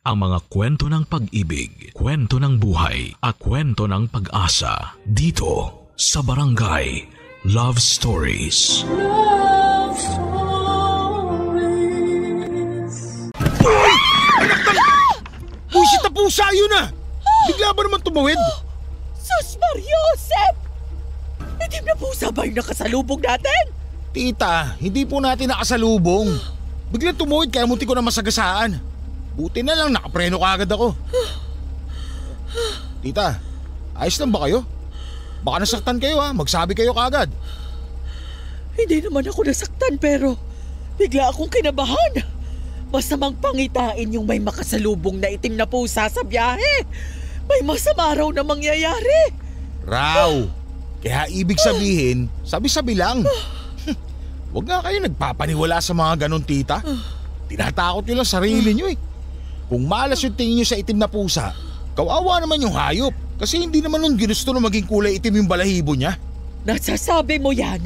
ang mga kwento ng pag-ibig, kwento ng buhay at kwento ng pag-asa dito sa Barangay Love Stories. Love Stories. Uy! Anak ng... Pusit na pusa yun ah! Bigla ba naman tumawid? Sus Mariosep! Hindi na pusa ba yung nakasalubong natin? Tita, hindi po natin nakasalubong. Biglang tumawid kaya munti ko na masagasaan. Buti na lang nakapreno kaagad ako. Tita, ayos lang ba kayo? Baka nasaktan kayo ha, magsabi kayo kaagad. Hindi naman ako nasaktan pero bigla akong kinabahan. Masamang pangitain yung may makasalubong na itim na pusa sa biyahe. May masama raw na mangyayari. Raw, kaya ibig sabihin, sabi-sabi lang. Huwag nga kayo nagpapaniwala sa mga ganon, tita. Tinatakot nyo lang sarili nyo eh. Kung malas yung tingin nyo sa itim na pusa, kawawa naman yung hayop. Kasi hindi naman nun ginusto na maging kulay itim yung balahibo niya. Nasasabi mo yan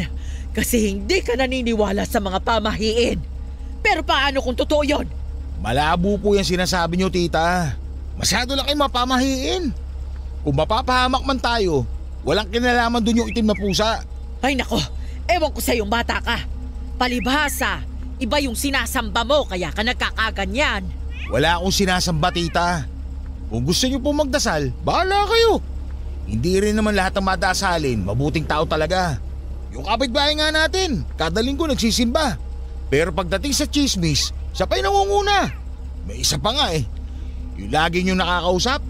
kasi hindi ka naniniwala sa mga pamahiin. Pero paano kung totoo yun? Malabo po yung sinasabi nyo, tita. Masyado lang kayo mapamahiin. Kung mapapahamak man tayo, walang kinalaman dun yung itim na pusa. Ay nako, ewan ko sa iyong bata ka. Palibhasa, iba yung sinasamba mo kaya ka nagkakaganyan. Wala akong sinasamba, tita. Kung gusto niyo po magdasal, bahala kayo. Hindi rin naman lahat ng madasalin mabuting tao talaga. Yung kapitbahay nga natin, kada linggo nagsisimba. Pero pagdating sa chismis, siya pa'y nangunguna. May isa pa nga eh. Yung lagi niyong nakakausap.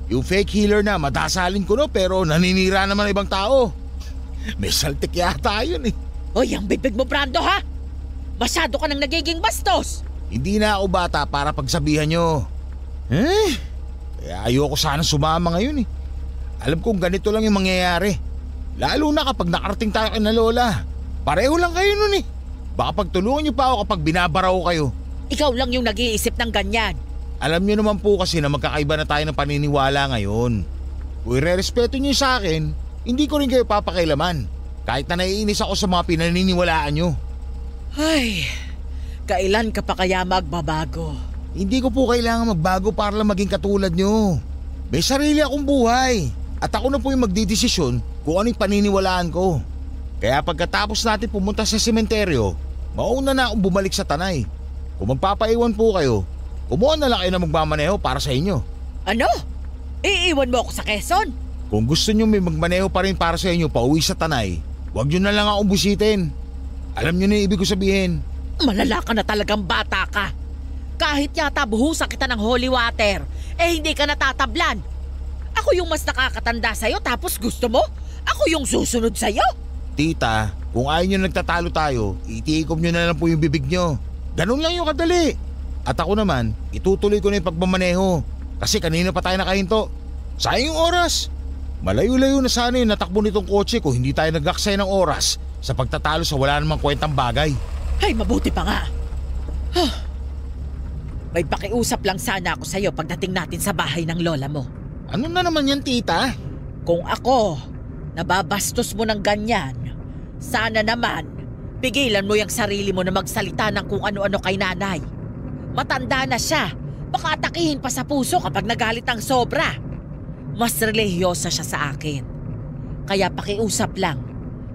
Yung fake healer na madasalin ko no pero naninira naman ibang tao. May saltik yata yun eh. Hoy, ang bibig mo, Brando, ha? Masyado ka nang nagiging bastos. Hindi na ako bata para pagsabihan nyo. Kaya ayoko sana sumama ngayon eh. Alam kong ganito lang yung mangyayari. Lalo na kapag nakarating tayo kay na lola. Pareho lang kayo nun eh. Baka pagtulungan nyo pa ako kapag binabaraw kayo. Ikaw lang yung nag-iisip ng ganyan. Alam nyo naman po kasi na magkakaiba na tayo ng paniniwala ngayon. Kung i-respeto nyo sa akin, hindi ko rin kayo papakailaman. Kahit na naiinis ako sa mga pinaniniwalaan nyo. Ay, kailan ka pa kaya magbabago? Hindi ko po kailangan magbago para lang maging katulad nyo. May sarili akong buhay. At ako na po yung magdidesisyon kung ano yung paniniwalaan ko. Kaya pagkatapos natin pumunta sa sementeryo, mauna na akong bumalik sa Tanay. Kung magpapaiwan po kayo, kumuha na lang kayo na magmamaneho para sa inyo. Ano? Iiwan mo ako sa Quezon? Kung gusto nyo may magmaneho pa rin para sa inyo pauwi sa Tanay, huwag nyo na lang akong busitin. Alam nyo na yung ibig ko sabihin. Malala ka na talagang bata ka. Kahit yata buhusan kita ng holy water, hindi ka natatablan. Ako yung mas nakakatanda sa'yo tapos gusto mo? Ako yung susunod sa'yo? Tita, kung ayaw nyo nagtatalo tayo, itiikom nyo na lang po yung bibig nyo. Ganun lang yung kadali. At ako naman, itutuloy ko na yung pagmamaneho. Kasi kanina pa tayo nakahinto. Sayang yung oras. Malayo-layo na sana yung natakbo nitong kotse kung hindi tayo nag-aksaya ng oras sa pagtatalo sa wala namang kwentang bagay. Ay, mabuti pa nga. May pakiusap lang sana ako sa'yo pagdating natin sa bahay ng lola mo. Ano na naman yan, tita? Kung ako, nababastos mo ng ganyan, sana naman, pigilan mo yung sarili mo na magsalita ng kung ano-ano kay nanay. Matanda na siya, baka atakihin pa sa puso kapag nagalit ang sobra. Mas relihiyosa siya sa akin. Kaya pakiusap lang,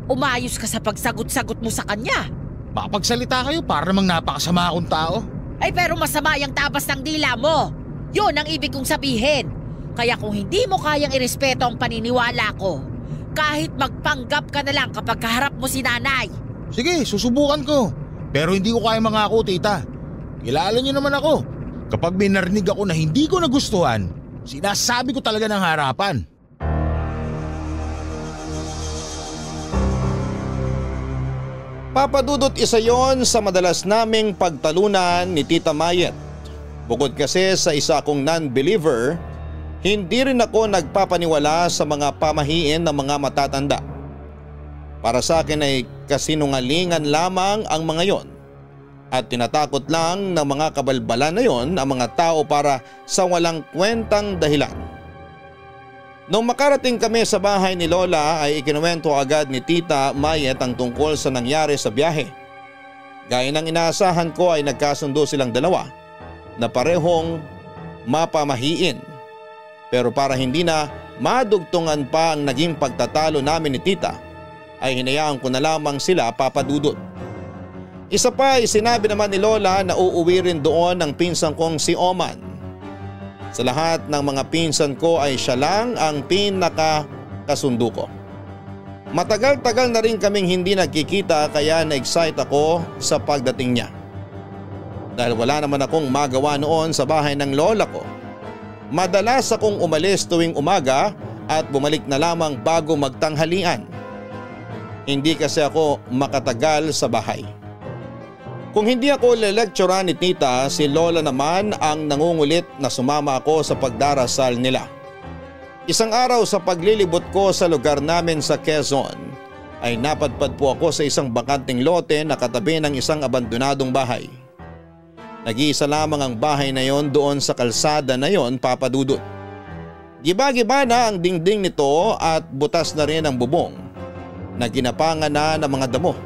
umayos ka sa pagsagot-sagot mo sa kanya. Makapagsalita kayo para namang napakasama akong tao. Ay pero masama yung tabas ng dila mo. Yun ang ibig kong sabihin. Kaya kung hindi mo kayang irespeto ang paniniwala ko, kahit magpanggap ka na lang kapag kaharap mo si nanay. Sige, susubukan ko. Pero hindi ko kaya mangako, tita. Kilala niyo naman ako. Kapag may narinig ako na hindi ko nagustuhan, sinasabi ko talaga ng harapan. Papadudot isa yon sa madalas naming pagtalunan ni Tita Mayet. Bukod kasi sa isa akong non-believer, hindi rin ako nagpapaniwala sa mga pamahiin ng mga matatanda. Para sa akin ay kasinungalingan lamang ang mga yon. At tinatakot lang ng mga kabalbalan na yon ang mga tao para sa walang kwentang dahilan. Nung makarating kami sa bahay ni Lola ay ikinuwento agad ni Tita Mayet ang tungkol sa nangyari sa biyahe. Gaya ng inaasahan ko ay nagkasundo silang dalawa na parehong mapamahiin. Pero para hindi na madugtungan pa ang naging pagtatalo namin ni tita, ay hinayaan ko na lamang sila, Papa Dudut. Isa pa ay sinabi naman ni Lola na uuwi rin doon ng pinsan kong si Oman. Sa lahat ng mga pinsan ko ay siya lang ang pinakakasundo ko. Matagal-tagal na rin kaming hindi nagkikita kaya na-excite ako sa pagdating niya. Dahil wala naman akong magawa noon sa bahay ng lola ko, madalas akong umalis tuwing umaga at bumalik na lamang bago magtanghalian. Hindi kasi ako makatagal sa bahay. Kung hindi ako lelekturan ni tita, si lola naman ang nangungulit na sumama ako sa pagdarasal nila. Isang araw sa paglilibot ko sa lugar namin sa Quezon ay napadpad po ako sa isang bakanting lote na katabi ng isang abandonadong bahay. Nag-iisa lamang ang bahay na yon doon sa kalsada na yon, Papa Dudut. Giba-giba na ang dingding nito at butas na rin ang bubong na ginapangan na ng mga damo.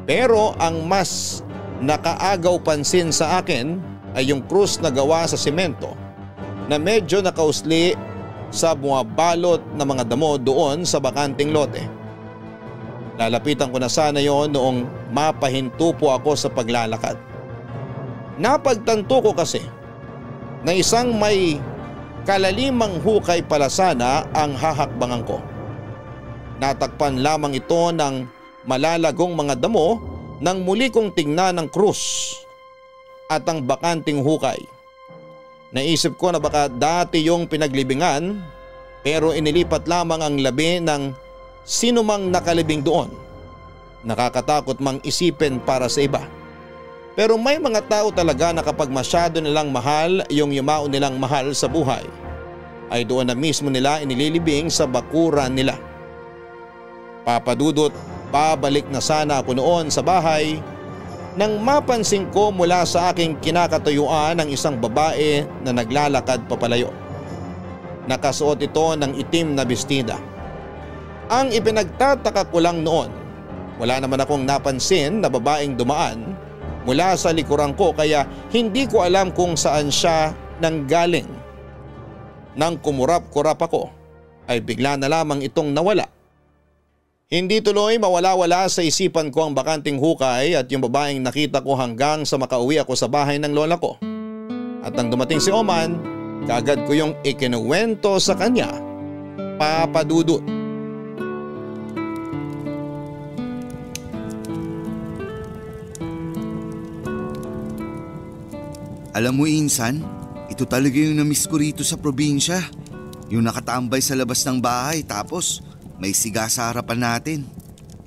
Pero ang mas nakaagaw pansin sa akin ay yung krus na gawa sa semento na medyo nakausli sa bumabalot na mga damo doon sa bakanting lote. Lalapitan ko na sana yon noong mapahinto po ako sa paglalakad. Napagtanto ko kasi na isang may kalalimang hukay pala sana ang hahakbangan ko. Natakpan lamang ito ng malalagong mga damo nang muli kong tingnan ang krus at ang bakanting hukay. Naisip ko na baka dati yung pinaglibingan pero inilipat lamang ang labi ng sinumang nakalibing doon. Nakakatakot mang isipin para sa iba. Pero may mga tao talaga na kapag masyado nilang mahal yung yumao nilang mahal sa buhay, ay doon na mismo nila inililibing sa bakuran nila. Papa Dudut, pabalik na sana ako noon sa bahay nang mapansin ko mula sa aking kinakatuyuan ang isang babae na naglalakad papalayo. Nakasuot ito ng itim na bestida. Ang ipinagtataka ko lang noon, wala naman akong napansin na babaeng dumaan mula sa likuran ko kaya hindi ko alam kung saan siya nanggaling. Nang kumurap-kurap ako ay bigla na lamang itong nawala. Hindi tuloy mawala-wala sa isipan ko ang bakanting hukay at yung babaeng nakita ko hanggang sa makauwi ako sa bahay ng lola ko. At nang dumating si Oman, kaagad ko yung ikinuwento sa kanya, Papa Dudut. Alam mo Insan, ito talaga yung namiss ko rito sa probinsya. Yung nakatambay sa labas ng bahay tapos may siga sa harapan natin.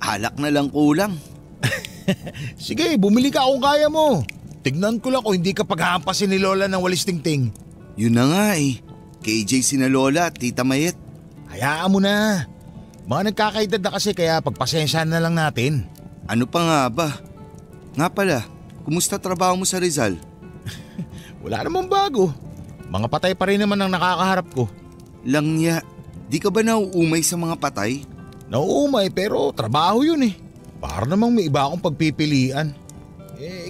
Alak na lang kulang. Sige, bumili ka kung kaya mo. Tignan ko lang kung hindi ka paghahampasin ni Lola ng walis tingting. Yun na nga eh. KJ sina Lola at Tita Mayet. Hayaan mo na. Mga nagkakaedad na kasi kaya pagpasensyahan na lang natin. Ano pa nga ba? Nga pala, kumusta trabaho mo sa Rizal? Wala namang bago. Mga patay pa rin naman ang nakakaharap ko. Langya, di ka ba nauumay sa mga patay? Nauumay pero trabaho yun eh. Para namang may iba akong pagpipilian.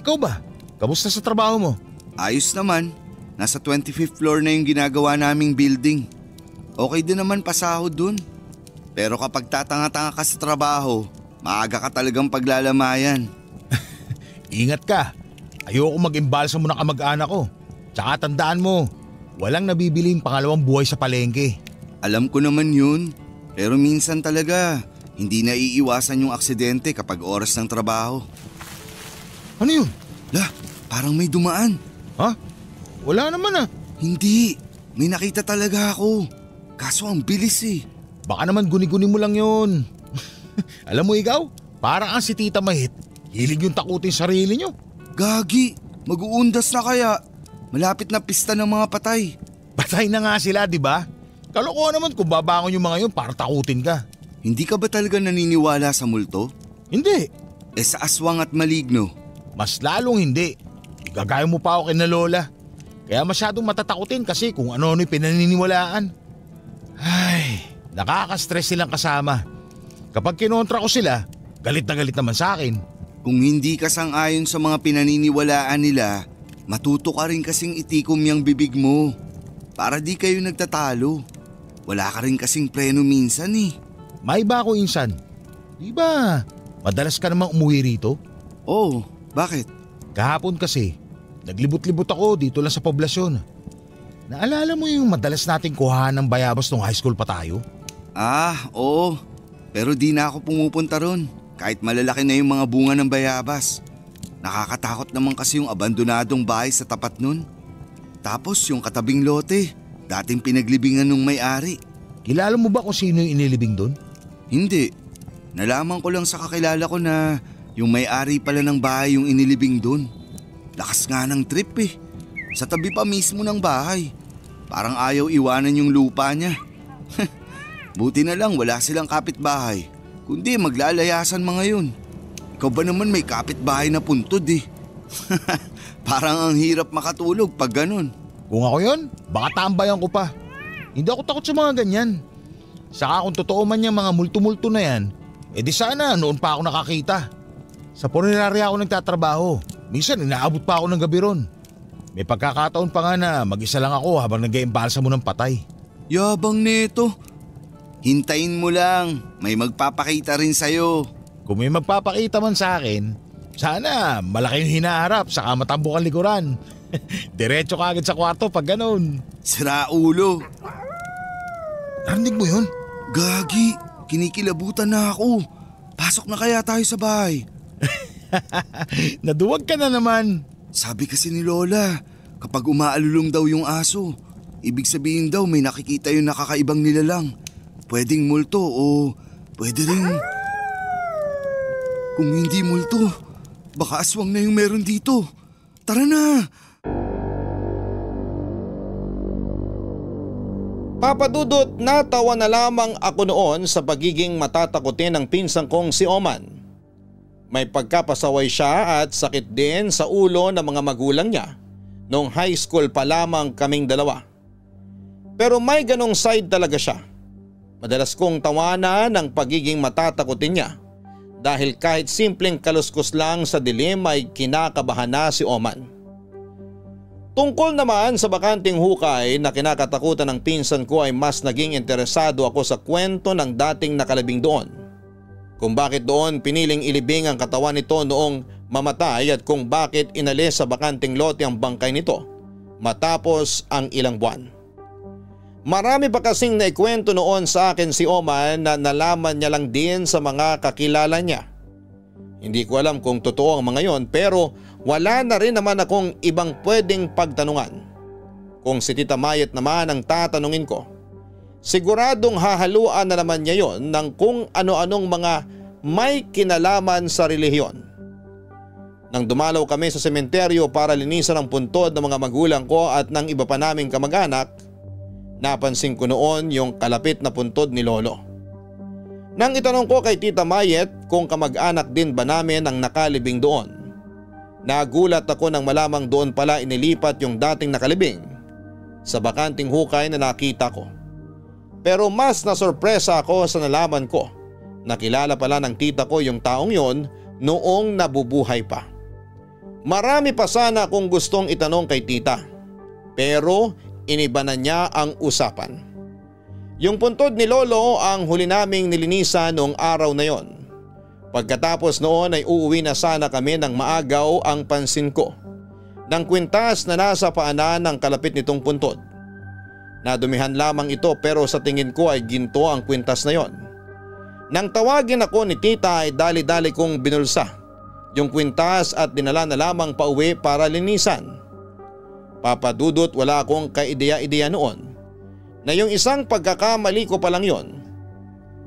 Ikaw ba? Kamusta sa trabaho mo? Ayos naman. Nasa 25th floor na yung ginagawa naming building. Okay din naman pasahod dun. Pero kapag tatanga-tanga ka sa trabaho, maaga ka talagang paglalamayan. Ingat ka. Ayoko mag-imbalsa mo ng kamag-anak ko. Tsaka tandaan mo, walang nabibiling pangalawang buhay sa palengke. Alam ko naman yun. Pero minsan talaga, hindi naiiwasan yung aksidente kapag oras ng trabaho. Ano yun? Lah, parang may dumaan. Ha? Wala naman ah. Hindi, may nakita talaga ako. Kaso ang bilis eh. Baka naman guni-guni mo lang yun. Alam mo ikaw, parang ang si Tita Mahit. Hilig yung takutin sarili nyo. Gagi, mag-uundas na kaya. Malapit na pista ng mga patay. Patay na nga sila, di ba? Kalokohan naman kung babangon yung mga yun para takutin ka. Hindi ka ba talaga naniniwala sa multo? Hindi. Sa aswang at maligno? Mas lalong hindi. Igagaya mo pa ako kay na Lola. Kaya masyadong matatakutin kasi kung ano-ano yung pinaniniwalaan. Ay, nakaka-stress silang kasama. Kapag kinontra ko sila, galit na galit naman sa akin. Kung hindi ka sang-ayon sa mga pinaniniwalaan nila, matuto ka rin kasing itikom yung bibig mo. para di kayo nagtatalo. Wala ka rin kasing preno minsan eh. May iba ako insan. Di ba madalas ka namang umuwi rito? Oo, bakit? Kahapon kasi, naglibot-libot ako dito lang sa poblasyon. Naalala mo yung madalas nating kuhaan ng bayabas nung high school pa tayo? Ah, oo. Pero di na ako pumupunta ron. Kahit malalaki na yung mga bunga ng bayabas. Nakakatakot naman kasi yung abandonadong bahay sa tapat nun. Tapos yung katabing lote, dating pinaglibingan nung may-ari. Kilala mo ba kung sino yung inilibing doon? Hindi. Nalaman ko lang sa kakilala ko na yung may-ari pala ng bahay yung inilibing doon. Lakas nga ng trip eh. Sa tabi pa mismo ng bahay. Parang ayaw iwanan yung lupa niya. Buti na lang wala silang kapitbahay. Kundi maglalayasan mga yun. Ikaw ba naman may kapitbahay na puntod eh. Parang ang hirap makatulog pag ganun. Kung ako yun, baka tambayan ko pa. Hindi ako takot sa mga ganyan. Saka kung totoo man yung mga multo-multo na yan, di sana noon pa ako nakakita. Sa punerarya ako nagtatrabaho. Minsan inaabot pa ako ng gabi ron. May pagkakataon pa nga na mag-isa lang ako habang nag-iimbalsa mo ng patay. Yabang neto. Hintayin mo lang, may magpapakita rin sa'yo. Kung may magpapakita man sa akin, sana malaki yung hinaharap saka matambok ang likuran. Diretso ka agad sa kwarto pag ganun. Sira ulo. Narinig mo yun? Gagi, kinikilabutan na ako. Pasok na kaya tayo sa bahay. Naduwag ka na naman. Sabi kasi ni Lola, kapag umaalulong daw yung aso, ibig sabihin daw may nakikita yung nakakaibang nilalang. Pwedeng multo o pwede rin... Kung hindi multo, baka aswang na yung meron dito. Tara na! Papa Dudut, natawa na lamang ako noon sa pagiging matatakotin ng pinsan kong si Oman. May pagkapasaway siya at sakit din sa ulo ng mga magulang niya noong high school pa lamang kaming dalawa. Pero may ganong side talaga siya. Madalas kong tawanan ng pagiging matatakotin niya dahil kahit simpleng kaluskos lang sa dilim ay kinakabahan na si Oman. Tungkol naman sa bakanting hukay na kinakatakutan ng pinsan ko ay mas naging interesado ako sa kwento ng dating nakalibing doon. Kung bakit doon piniling ilibing ang katawan nito noong mamatay at kung bakit inalis sa bakanting lote ang bangkay nito matapos ang ilang buwan. Marami pa kasing naikwento noon sa akin si Oman na nalaman niya lang din sa mga kakilala niya. Hindi ko alam kung totoo ang mga yon pero wala na rin naman akong ibang pwedeng pagtanungan. Kung si Tita Mayet naman ang tatanungin ko, siguradong hahaluan na naman niya yon ng kung ano-anong mga may kinalaman sa relihiyon. Nang dumalaw kami sa sementeryo para linisan ang puntod ng mga magulang ko at ng iba pa naming kamag-anak, napansin ko noon yung kalapit na puntod ni Lolo. Nang itanong ko kay Tita Mayet kung kamag-anak din ba namin ang nakalibing doon, nagulat ako nang malamang doon pala inilipat yung dating nakalibing sa bakanting hukay na nakita ko. Pero mas nasorpresa ako sa nalaman ko na kilala pala ng tita ko yung taong yon noong nabubuhay pa. Marami pa sana akong gustong itanong kay tita pero iniba na niya ang usapan. Yung puntod ni Lolo ang huli naming nilinisan noong araw na yon. Pagkatapos noon ay uuwi na sana kami ng maagaw ang pansin ko ng kwintas na nasa paanan ng kalapit nitong puntod. Nadumihan lamang ito pero sa tingin ko ay ginto ang kwintas na yon. Nang tawagin ako ni tita ay dali-dali kong binulsa yung kwintas at dinala na lamang pauwi para linisan. Papa Dudut, wala akong kaideya-ideya noon na yung isang pagkakamali ko pa lang yon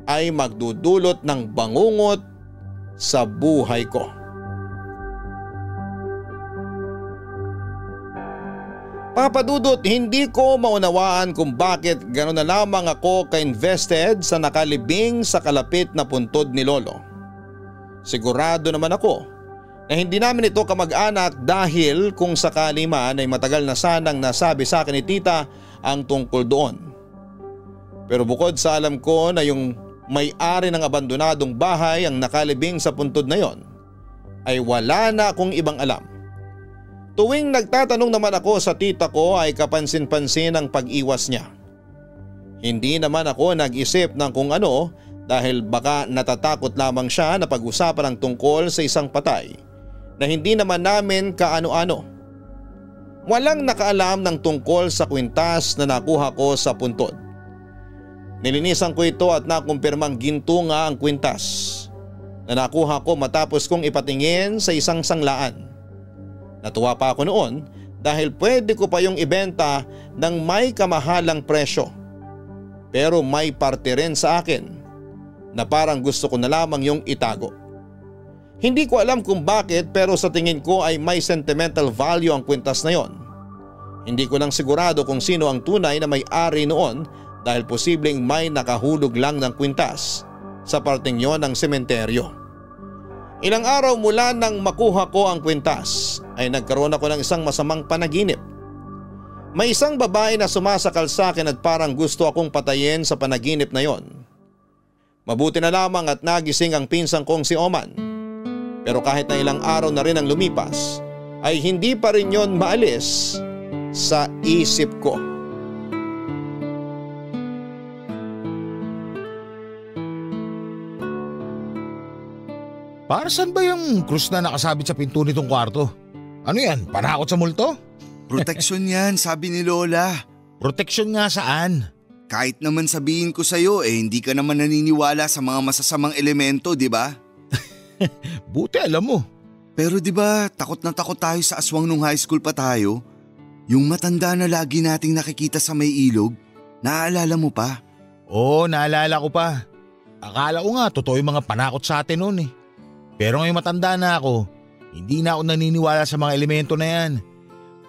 ay magdudulot ng bangungot sa buhay ko. Papa Dudut, hindi ko maunawaan kung bakit gano'n na lamang ako ka-invested sa nakalibing sa kalapit na puntod ni Lolo. Sigurado naman ako na hindi namin ito kamag-anak dahil kung sakali man ay matagal na sanang nasabi sa akin ni tita ang tungkol doon. Pero bukod sa alam ko na yung may-ari ng abandonadong bahay ang nakalibing sa puntod na yon, ay wala na akong ibang alam. Tuwing nagtatanong naman ako sa tita ko ay kapansin-pansin ang pag-iwas niya. Hindi naman ako nag-isip ng kung ano dahil baka natatakot lamang siya na pag-usapan ang tungkol sa isang patay na hindi naman namin kaano-ano. Walang nakaalam ng tungkol sa kwintas na nakuha ko sa puntod. Nilinisan ko ito at nakumpirmang ginto nga ang kwintas na nakuha ko matapos kong ipatingin sa isang sanglaan. Natuwa pa ako noon dahil pwede ko pa yung ibenta ng may kamahalang presyo. Pero may parte rin sa akin na parang gusto ko na lamang yung itago. Hindi ko alam kung bakit pero sa tingin ko ay may sentimental value ang kwintas na yon. Hindi ko lang sigurado kung sino ang tunay na may-ari noon dahil posibleng may nakahulog lang ng kwintas sa parteng yon ng sementeryo. Ilang araw mula nang makuha ko ang kwintas ay nagkaroon ako ng isang masamang panaginip. May isang babae na sumasakal sa akin at parang gusto akong patayin sa panaginip na yon. Mabuti na lamang at nagising ang pinsang kong si Oman. Pero kahit na ilang araw na rin ang lumipas ay hindi pa rin yon maalis sa isip ko. Para saan ba yung krus na nakasabit sa pinto nitong kwarto? Ano yan? Panakot sa multo? Proteksyon yan, sabi ni Lola. Proteksyon nga saan? Kahit naman sabihin ko sa'yo hindi ka naman naniniwala sa mga masasamang elemento, di ba? Buti alam mo. Pero di ba takot na takot tayo sa aswang nung high school pa tayo? Yung matanda na lagi nating nakikita sa may ilog, naaalala mo pa? Oo, naalala ko pa. Akala ko nga totoo yung mga panakot sa atin noon eh. Pero ngayong matanda na ako, hindi na ako naniniwala sa mga elemento na yan.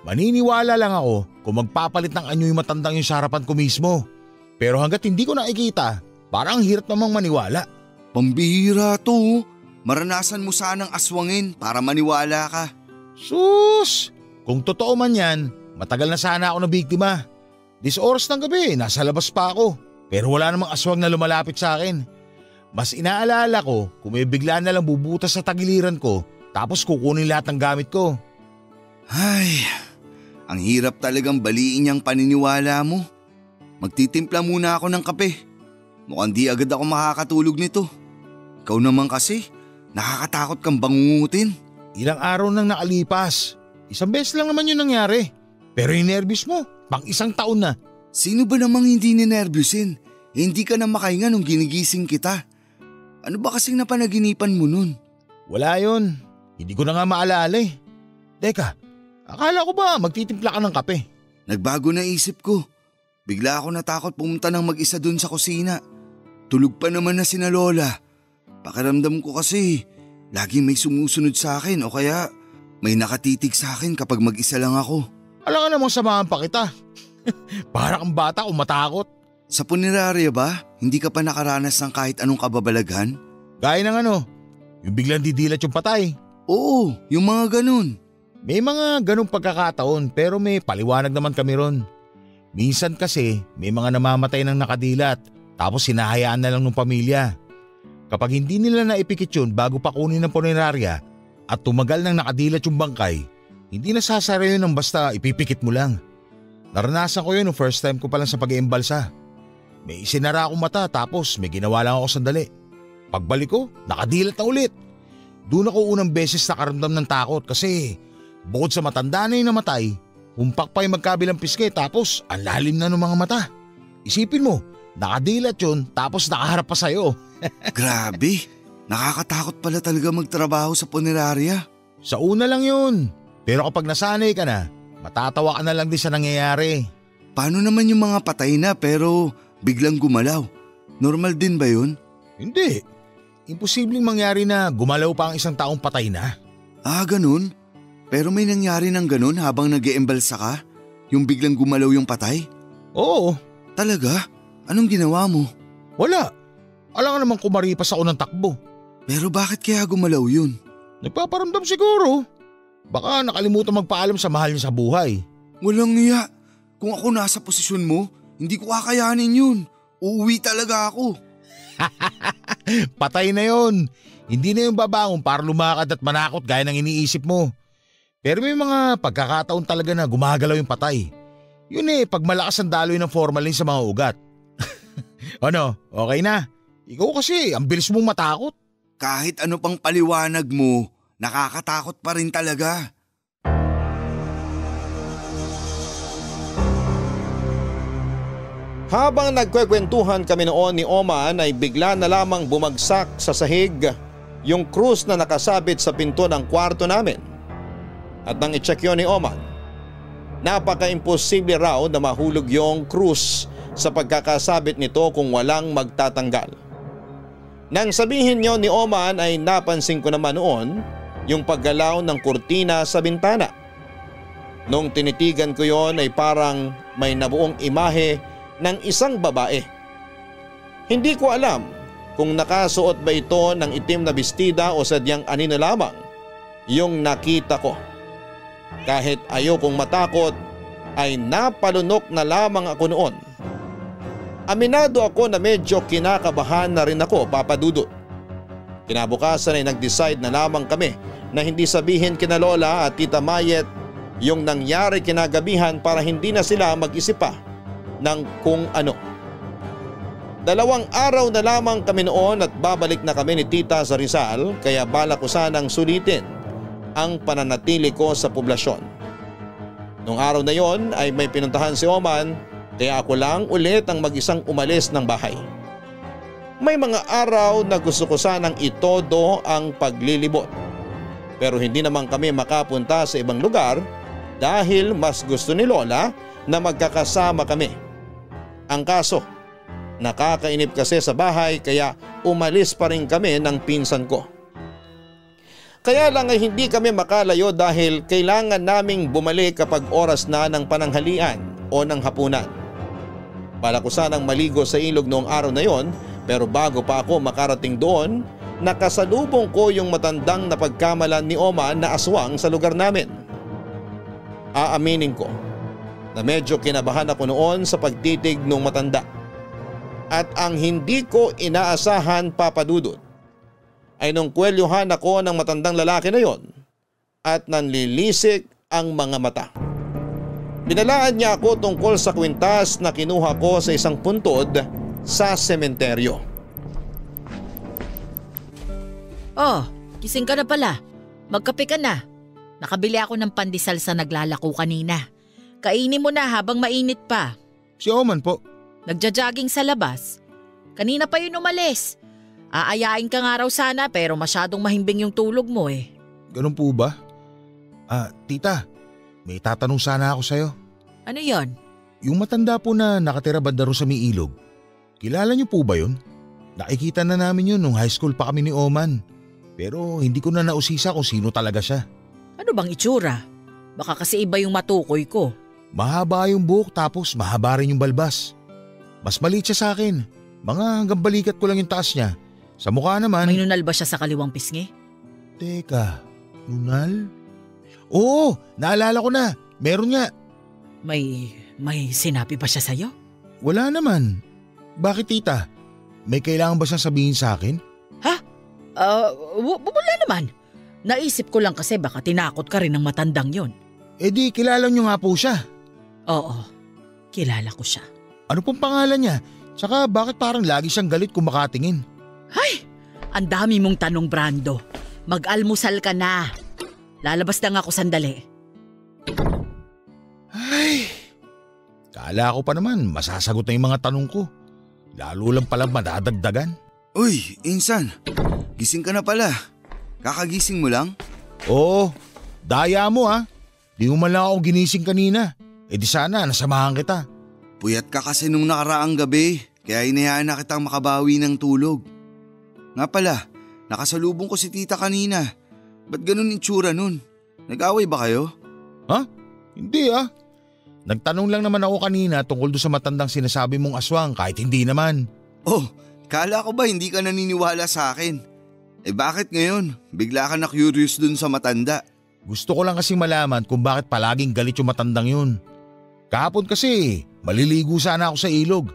Maniniwala lang ako kung magpapalit ng anyo yung matandang yung sa harapan ko mismo. Pero hanggat hindi ko nakikita, parang hirap namang maniwala. Pambihira to. Maranasan mo sanang aswangin para maniwala ka. Sus! Kung totoo man yan, matagal na sana ako nabiktima. This oras ng gabi, nasa labas pa ako. Pero wala namang aswang na lumalapit sa akin. Mas inaalala ko kung may bigla na lang bubutas sa tagiliran ko tapos kukunin lahat ng gamit ko. Ay, ang hirap talagang baliin yung paniniwala mo. Magtitimpla muna ako ng kape. Mukhang di agad ako makakatulog nito. Ikaw naman kasi, nakakatakot kang bangungutin. Ilang araw nang nakalipas. Isang beses lang naman yun nangyari. Pero yung nervous mo, pang isang taon na. Sino ba namang hindi ninervyusin? Hindi ka na makahinga nung ginigising kita. Ano ba kasing napanaginipan mo nun? Wala yun. Hindi ko na nga maalala eh. Teka, akala ko ba magtitimpla ka ng kape? Nagbago na isip ko. Bigla ako natakot pumunta ng mag-isa dun sa kusina. Tulog pa naman na sina Lola. Pakiramdam ko kasi lagi may sumusunod sa akin o kaya may nakatitig sa akin kapag mag-isa lang ako. Alam ka namang samahan pa kita. Para kang bata o matakot. Sa punerarya ba, hindi ka pa nakaranas ng kahit anong kababalaghan? Gaya ng ano, yung biglang didilat yung patay. Oo, yung mga ganun. May mga ganung pagkakataon pero may paliwanag naman kami ron. Minsan kasi may mga namamatay ng nakadilat tapos hinahayaan na lang ng pamilya. Kapag hindi nila naipikit yun bago pa kunin ng punerarya at tumagal ng nakadilat yung bangkay, hindi nasasara yun ng basta ipipikit mo lang. Naranasan ko yun nung first time ko pa lang sa pag-iimbalsa. May isinara akong mata tapos may ginawa lang ako sandali. Pagbalik ko, nakadilat na ulit. Doon ako unang beses nakaramdam ng takot kasi bukod sa matanda na yung namatay, humpak pa yung magkabilang pisngi tapos ang lalim na ng mga mata. Isipin mo, nakadilat yun tapos nakaharap pa sa'yo. Grabe, nakakatakot pala talaga magtrabaho sa punerarya. Sa una lang yun, pero kapag nasanay ka na, matatawa ka na lang din sa nangyayari. Paano naman yung mga patay na pero biglang gumalaw? Normal din ba yun? Hindi. Imposibleng mangyari na gumalaw pa ang isang taong patay na. Ah, ganun? Pero may nangyari ng ganun habang nag-iimbalsa ka? Yung biglang gumalaw yung patay? Oo. Talaga? Anong ginawa mo? Wala. Alam nga naman kumaripas ako ng takbo. Pero bakit kaya gumalaw yun? Nagpaparamdam siguro. Baka nakalimutan magpaalam sa mahal niya sa buhay. Walang iya. Kung ako nasa posisyon mo, hindi ko kakayanin yun. Uuwi talaga ako. Patay na yon. Hindi na yung babangon para lumakad at manakot gaya ng iniisip mo. Pero may mga pagkakataon talaga na gumagalaw yung patay. Yun pag malakas ang daloy ng formalin sa mga ugat. Ano, okay na? Ikaw kasi, ang bilis mong matakot. Kahit ano pang paliwanag mo, nakakatakot pa rin talaga. Habang nagkwekwentuhan kami noon ni Oman ay bigla na lamang bumagsak sa sahig yung krus na nakasabit sa pinto ng kwarto namin. At nang i-check yun ni Oman, napaka-imposible raw na mahulog yung krus sa pagkakasabit nito kung walang magtatanggal. Nang sabihin niyo ni Oman ay napansin ko naman noon yung paggalaw ng kurtina sa bintana. Nung tinitigan ko yon ay parang may nabuong imahe ng isang babae. Hindi ko alam kung nakasuot ba ito ng itim na bestida o sadyang anino lamang yung nakita ko. Kahit ayokong matakot ay napalunok na lamang ako noon. Aminado ako na medyo kinakabahan na rin ako, Papa Dudut. Kinabukasan ay nag-decide na lamang kami na hindi sabihin kina Lola at Tita Mayet yung nangyari kinagabihan para hindi na sila mag-isip pa ng kung ano. 2 araw na lamang kami noon at babalik na kami ni Tita sa Rizal kaya balak ko sanang sulitin ang pananatili ko sa poblasyon. Nung araw na yon ay may pinuntahan si Oman kaya ako lang ulit ang mag-isang umalis ng bahay. May mga araw na gusto ko sanang itodo ang paglilibot. Pero hindi naman kami makapunta sa ibang lugar dahil mas gusto ni Lola na magkakasama kami. Ang kaso, nakakainip kasi sa bahay kaya umalis pa rin kami ng pinsan ko. Kaya lang ay hindi kami makalayo dahil kailangan naming bumalik kapag oras na ng pananghalian o ng hapunan. Balak ko sanang maligo sa ilog noong araw na yon pero bago pa ako makarating doon, nakasalubong ko yung matandang napagkamalan ni Oma na aswang sa lugar namin. Aaminin ko na medyo kinabahan ako noon sa pagtitig ng matanda. At ang hindi ko inaasahan, Papa Dudut, ay nung kwelyuhan ako ng matandang lalaki na yon at nanlilisik ang mga mata. Binalaan niya ako tungkol sa kwintas na kinuha ko sa isang puntod sa sementeryo. Oh, gising ka na pala. Magkape ka na. Nakabili ako ng pandesal sa naglalako kanina. Kainin mo na habang mainit pa. Si Oman po. Nagja-jogging sa labas. Kanina pa yun umalis. Aayain ka nga raw sana pero masyadong mahimbing yung tulog mo eh. Ganun po ba? Tita, may tatanong sana ako sa'yo. Ano yon? Yung matanda po na nakatira banda ro sa may ilog. Kilala niyo po ba yun? Nakikita na namin yun nung high school pa kami ni Oman. Pero hindi ko na nausisa kung sino talaga siya. Ano bang itsura? Baka kasi iba yung matukoy ko. Mahaba yung buhok tapos mahaba rin yung balbas. Mas maliit siya sa akin. Mga hanggang balikat ko lang yung taas niya. Sa mukha naman… May nunal ba siya sa kaliwang pisngi? Teka, nunal? Oo, naalala ko na. Meron nga. May sinabi ba siya sa'yo? Wala naman. Bakit tita? May kailangan ba siyang sabihin sa akin? Ha? Wala naman. Naisip ko lang kasi baka tinakot ka rin ng matandang yon. Eh di kilala niyo nga po siya. Oo, kilala ko siya. Ano pong pangalan niya? Tsaka bakit parang lagi siyang galit kung makatingin? Ay, ang dami mong tanong, Brando. Mag-almusal ka na. Lalabas lang ako sandali. Ay, kala ko pa naman masasagot na yung mga tanong ko. Lalo lang pala madadagdagan. Uy, Insan, gising ka na pala. Kakagising mo lang? Oo, daya mo ha. Di mo man lang ako ginising kanina. Eh di sana nasamahan kita. Puyat ka kasi nung nakaraang gabi, kaya inayaan na kitang makabawi ng tulog. Nga pala, nakasalubong ko si tita kanina. Ba't ganun itsura nun? Nag-away ba kayo? Ha? Hindi ah. Nagtanong lang naman ako kanina tungkol doon sa matandang sinasabi mong aswang kahit hindi naman. Oh, kala ko ba hindi ka naniniwala sa akin? Eh bakit ngayon? Bigla ka na curious dun sa matanda. Gusto ko lang kasing malaman kung bakit palaging galit yung matandang yun. Kahapon kasi, maliligo sana ako sa ilog.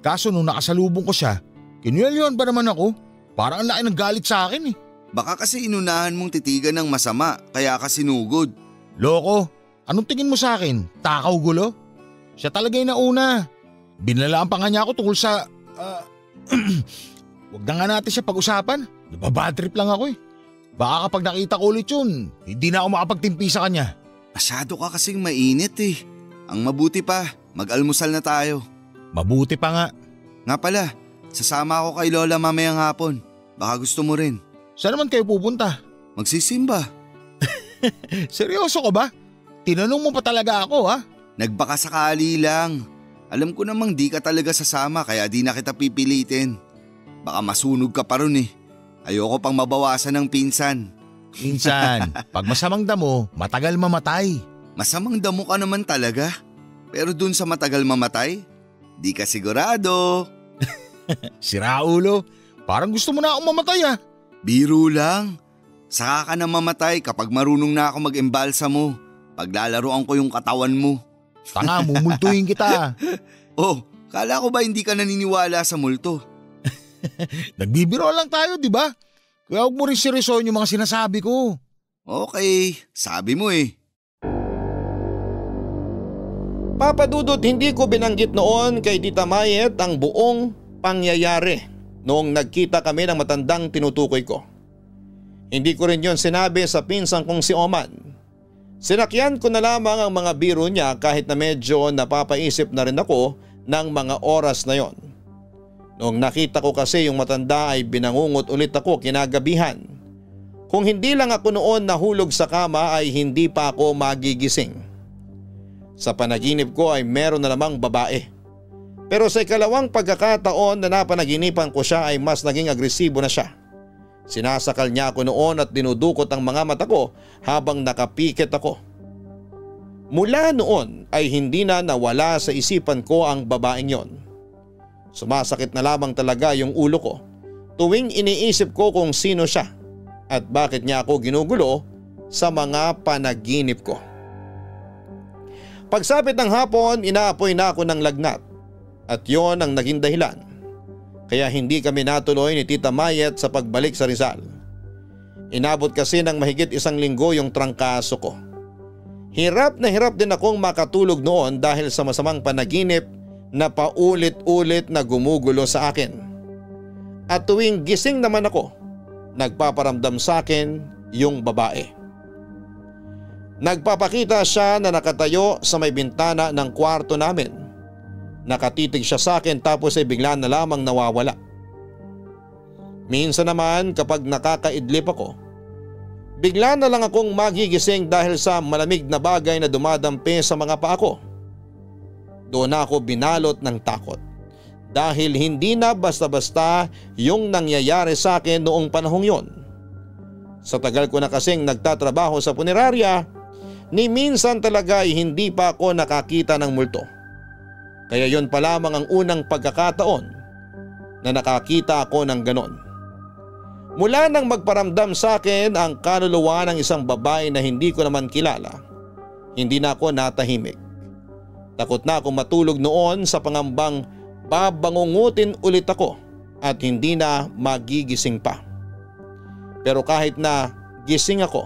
Kaso nung nakasalubong ko siya, kinuyalyon ba naman ako? Parang ang laki ng galit sa akin eh. Baka kasi inunahan mong titigan ng masama kaya ka sinugod. Loko, anong tingin mo sa akin? Takaw gulo? Siya talaga yung nauna. Binalaan pa nga niya ako tungkol sa… Wag na nga natin siya pag-usapan. Nababadtrip lang ako eh. Baka kapag nakita ko ulit yun, hindi na ako makapagtimpi sa kanya. Masyado ka kasing mainit eh. Ang mabuti pa, mag-almusal na tayo. Mabuti pa nga. Nga pala, sasama ako kay Lola mamayang hapon. Baka gusto mo rin. Saan naman kayo pupunta? Magsisimba. Seryoso ka ba? Tinanong mo pa talaga ako ha? Nagbaka sakali lang. Alam ko namang di ka talaga sasama kaya di na kita pipilitin. Baka masunog ka pa ron eh. Ayoko pang mabawasan ng pinsan. Minsan, pag masamang damo, matagal mamatay. Masamang damo ka naman talaga. Pero dun sa matagal mamatay, di ka sigurado. Sira ulo, parang gusto mo na akong mamatay ah. Biro lang. Saka ka na mamatay kapag marunong na ako mag-embalsa mo. Paglalaroan ko yung katawan mo. Tanga, mumultuhin kita. Oh, kala ko ba hindi ka naniniwala sa multo? Nagbibiro lang tayo, di ba? Kaya huwag mo rin seryosohin yung mga sinasabi ko. Okay, sabi mo eh. Papa Dudut, hindi ko binanggit noon kay Tita Mayet ang buong pangyayari noong nagkita kami ng matandang tinutukoy ko. Hindi ko rin yon sinabi sa pinsan kong si Oman. Sinakyan ko na lamang ang mga biro niya kahit na medyo napapaisip na rin ako ng mga oras na yon. Noong nakita ko kasi yung matanda ay binangungot ulit ako kinagabihan. Kung hindi lang ako noon nahulog sa kama ay hindi pa ako magigising. Sa panaginip ko ay meron na namang babae. Pero sa ikalawang pagkakataon na napanaginipan ko siya ay mas naging agresibo na siya. Sinasakal niya ako noon at dinudukot ang mga mata ko habang nakapikit ako. Mula noon ay hindi na nawala sa isipan ko ang babaeng yon. Sumasakit na lamang talaga yung ulo ko tuwing iniisip ko kung sino siya at bakit niya ako ginugulo sa mga panaginip ko. Pagsapit ng hapon, inaapoy na ako ng lagnat at yon ang naging dahilan. Kaya hindi kami natuloy ni Tita Mayet sa pagbalik sa Rizal. Inabot kasi ng mahigit 1 linggo yung trangkaso ko. Hirap na hirap din akong makatulog noon dahil sa masamang panaginip na paulit-ulit na gumugulo sa akin. At tuwing gising naman ako, nagpaparamdam sa akin yung babae. Nagpapakita siya na nakatayo sa may bintana ng kwarto namin. Nakatitig siya sa akin tapos ay bigla na lamang nawawala. Minsan naman kapag nakakaidlip ako, bigla na lang akong magigising dahil sa malamig na bagay na dumadampi sa mga paa ko. Doon ako binalot ng takot dahil hindi na basta-basta yung nangyayari sa akin noong panahong yon. Sa tagal ko na kasing nagtatrabaho sa punerarya, ni minsan talaga ay hindi pa ako nakakita ng multo. Kaya yon pa lamang ang unang pagkakataon na nakakita ako ng ganon. Mula nang magparamdam sa akin ang kaluluwa ng isang babae na hindi ko naman kilala, hindi na ako natahimik. Takot na akong matulog noon sa pangambang babangungutin ulit ako at hindi na magigising pa. Pero kahit na gising ako,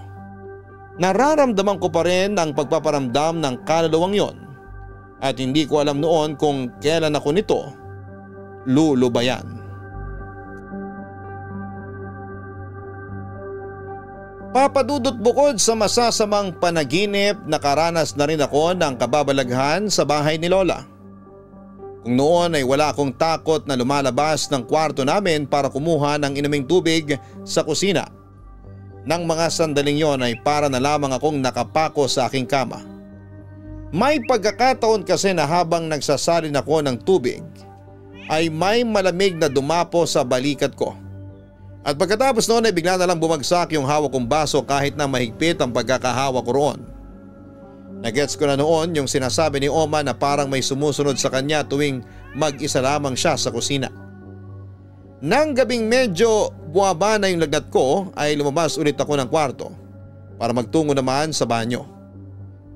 nararamdaman ko pa rin ang pagpaparamdam ng kaluluwang yon at hindi ko alam noon kung kailan ako nito lulubayan. Papadudot, bukod sa masasamang panaginip, nakaranas na rin ako ng kababalaghan sa bahay ni Lola. Kung noon ay wala akong takot na lumalabas ng kwarto namin para kumuha ng inuming tubig sa kusina. Nang mga sandaling yon ay para na lamang akong nakapako sa aking kama. May pagkakataon kasi na habang nagsasalin ako ng tubig ay may malamig na dumapo sa balikat ko. At pagkatapos noon ay bigla na lang bumagsak yung hawak kong baso kahit na mahigpit ang pagkakahawak ko roon. Nagets ko na noon yung sinasabi ni Oma na parang may sumusunod sa kanya tuwing mag-isa lamang siya sa kusina. Nang gabing medyo buwaba na yung lagnat ko ay lumabas ulit ako ng kwarto para magtungo naman sa banyo.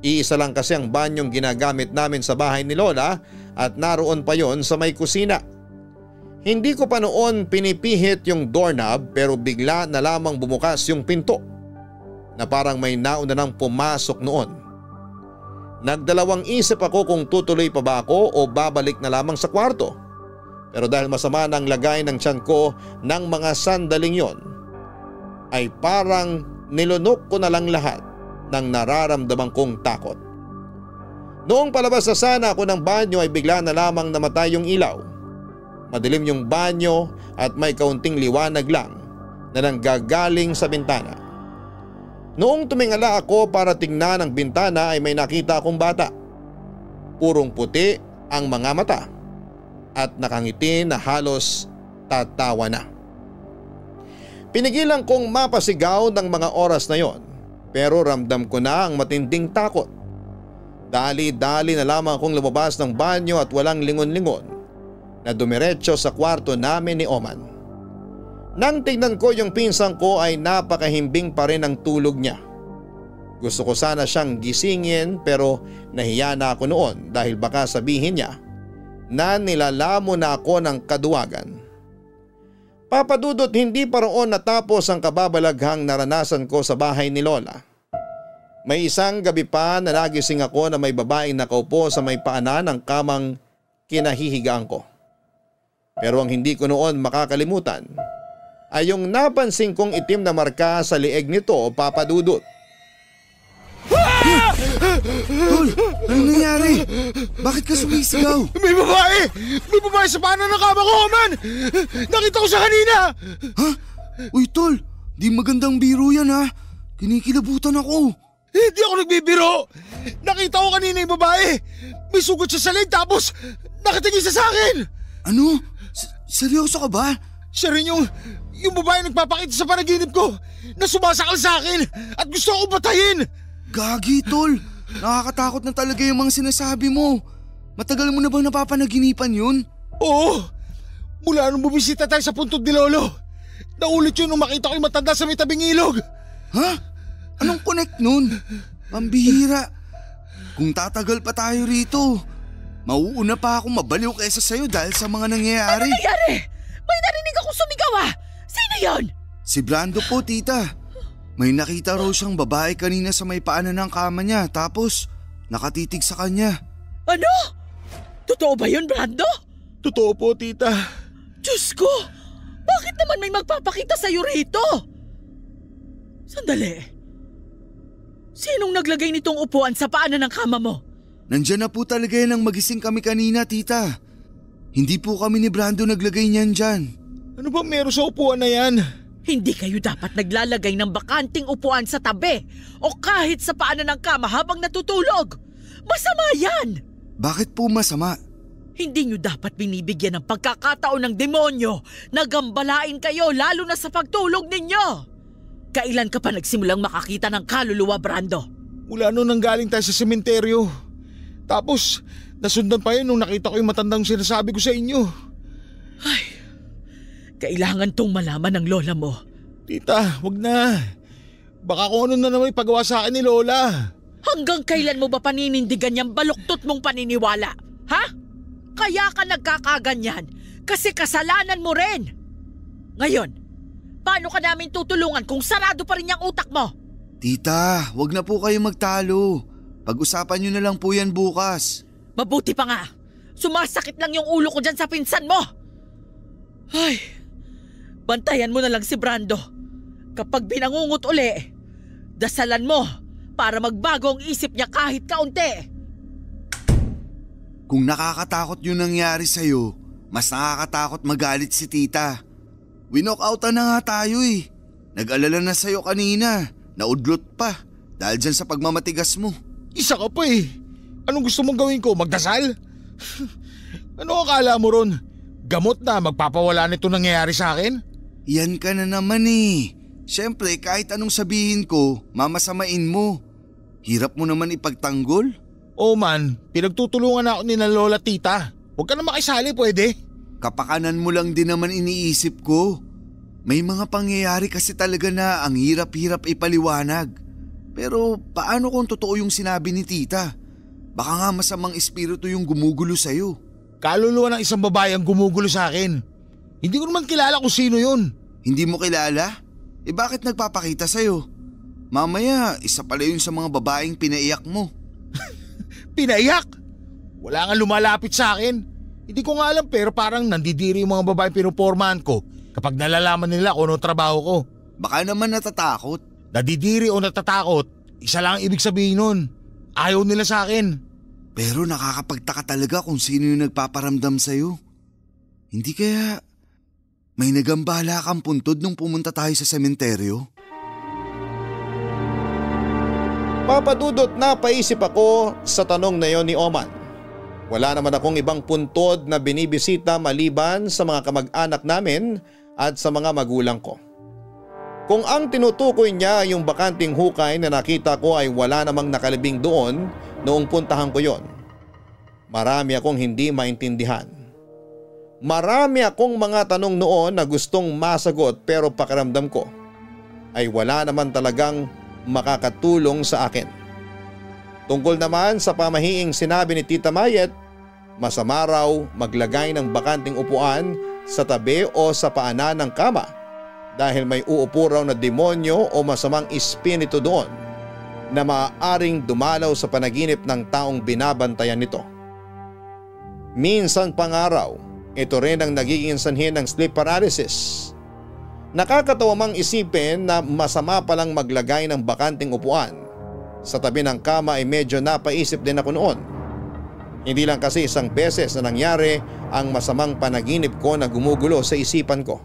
Iisa lang kasi ang banyong ginagamit namin sa bahay ni Lola at naroon pa yon sa may kusina. Hindi ko pa noon pinipihit yung doorknob pero bigla na lamang bumukas yung pinto. na parang may nauna nang pumasok noon. Nagdalawang isip ako kung tutuloy pa ba ako o babalik na lamang sa kwarto. Pero dahil masama ng lagay ng tiyan ko ng mga sandaling yon, ay parang nilunok ko na lang lahat ng nararamdaman kong takot. Noong palabas na sana ako ng banyo ay bigla na lamang namatay yung ilaw. Madilim yung banyo at may kaunting liwanag lang na nanggagaling sa bintana. Noong tumingala ako para tingnan ang bintana ay may nakita akong bata. Purong puti ang mga mata at nakangiti na halos tatawa na. Pinigilan kong mapasigaw ng mga oras na yon, pero ramdam ko na ang matinding takot. Dali-dali na lamang akong lumabas ng banyo at walang lingon-lingon na dumiretso sa kwarto namin ni Oman. Nang tignan ko yung pinsang ko ay napakahimbing pa rin ang tulog niya. Gusto ko sana siyang gisingin pero nahiya na ako noon dahil baka sabihin niya na nilalamo na ako ng kaduwagan. Papadudot, hindi pa roon natapos ang kababalaghang naranasan ko sa bahay ni Lola. May isang gabi pa na nagising ako na may babaeng nakaupo sa may paanan ng kamang kinahihigaan ko. Pero ang hindi ko noon makakalimutan ay yung napansin kong itim na marka sa lieg nito, Papadudot. Tol, anong nangyari? Bakit ka sumisigaw? May babae! May babae sa paanan ng kama ko, man! Nakita ko siya kanina! Ha? Uy, Tol, di magandang biro yan ha. Kinikilabutan ako. Hindi ako nagbibiro! Nakita ko kanina yung babae! May sugat siya sa leg tapos nakatingin siya sa akin! Ano? Seryoso ka ba? Siya rin yung babae nagpapakita sa panaginip ko na sumasakal sa akin at gusto akong patayin! Gagi, Tol. Nakakatakot na talaga yung mga sinasabi mo. Matagal mo na bang napapanaginipan yun? Oo! Mula nung bumisita tayo sa puntod ni Lolo. Naulit yun nung makita ko yung matanda sa may tabing ilog. Ha? Anong connect nun? Pambihira. Kung tatagal pa tayo rito, mauuna pa akong mabaliw kaysa sa'yo dahil sa mga nangyayari. Ano nangyari? May narinig akong sumigaw ah! Sino yon? Si Brando po, tita. May nakita raw siyang babae kanina sa may paanan ng kama niya tapos nakatitig sa kanya. Ano? Totoo ba yun, Brando? Totoo po, tita. Diyos ko! Bakit naman may magpapakita sa'yo rito? Sandali. Sinong naglagay nitong upuan sa paanan ng kama mo? Nandyan na po talaga yan nang magising kami kanina, tita. Hindi po kami ni Brando naglagay niyan dyan. Ano ba meron sa upuan na yan? Hindi kayo dapat naglalagay ng bakanting upuan sa tabi o kahit sa paanan ng kama habang natutulog. Masama yan! Bakit po masama? Hindi nyo dapat binibigyan ng pagkakataon ng demonyo na gambalain kayo lalo na sa pagtulog ninyo. Kailan ka pa nagsimulang makakita ng kaluluwa, Brando? Mula nung nanggaling tayo sa sementeryo. Tapos nasundan pa yun nung nakita ko yung matandang sinasabi ko sa inyo. Ay, kailangan tong malaman ng lola mo. Tita, wag na. Baka kung ano na naman ipagawa sa akin ni Lola. Hanggang kailan mo ba paninindigan yung baluktot mong paniniwala? Ha? Kaya ka nagkakaganyan kasi kasalanan mo rin. Ngayon, paano ka namin tutulungan kung sarado pa rin yung utak mo? Tita, wag na po kayo magtalo. Pag-usapan nyo na lang po yan bukas. Mabuti pa nga. Sumasakit lang yung ulo ko dyan sa pinsan mo. Ay, bantayan mo na lang si Brando. Kapag binangungot uli, dasalan mo para magbago ang isip niya kahit kaunti. Kung nakakatakot yung nangyari sa'yo, mas nakakatakot magalit si tita. Winokoutan na nga tayo eh. Nag-alala na sa'yo kanina. Naudlot pa dahil dyan sa pagmamatigas mo. Isa ka pa eh. Anong gusto mong gawin ko? Magdasal? Ano akala mo ron? Gamot na magpapawala nito nangyayari sa akin? Yan ka na naman eh. Siyempre kahit anong sabihin ko, mamasamain mo. Hirap mo naman ipagtanggol. Oh man, pinagtutulungan ako ni na Lola Tita. Huwag ka na makisali, pwede? Kapakanan mo lang din naman iniisip ko. May mga pangyayari kasi talaga na ang hirap-hirap ipaliwanag. Pero paano kung totoo yung sinabi ni tita? Baka nga masamang espiritu yung gumugulo sa'yo. Kaluluwa ng isang babae ang gumugulo sa akin. Hindi ko naman kilala kung sino yun. Hindi mo kilala? Eh bakit nagpapakita sa'yo? Mamaya, isa pala yun sa mga babaeng pinaiyak mo. Pinaiyak? Wala nga lumalapit sa akin. Hindi ko nga alam pero parang nandidiri yung mga babaeng pinupormahan ko kapag nalalaman nila kung anong trabaho ko. Baka naman natatakot. Nadidiri o natatakot, isa lang ang ibig sabihin nun. Ayaw nila sa akin. Pero nakakapagtaka talaga kung sino yung nagpaparamdam sa'yo. Hindi kaya may nagambala kang puntod nung pumunta tayo sa sementeryo? Papadudot na paisip ako sa tanong na yon ni Oman. Wala naman akong ibang puntod na binibisita maliban sa mga kamag-anak namin at sa mga magulang ko. Kung ang tinutukoy niya yung bakanting hukay na nakita ko ay wala namang nakalibing doon noong puntahan ko yon, marami akong hindi maintindihan. Marami akong mga tanong noon na gustong masagot pero pakiramdam ko ay wala naman talagang makakatulong sa akin. Tungkol naman sa pamahiing sinabi ni Tita Mayet, masama raw maglagay ng bakanting upuan sa tabi o sa paanan ng kama dahil may uupo raw na demonyo o masamang espiritu doon na maaaring dumalaw sa panaginip ng taong binabantayan nito. Minsan pa nga raw, ito rin ang nagiging sanhi ng sleep paralysis. Nakakatawa mang isipin na masama palang maglagay ng bakanting upuan sa tabi ng kama ay medyo napaisip din ako noon. Hindi lang kasi isang beses na nangyari ang masamang panaginip ko na gumugulo sa isipan ko.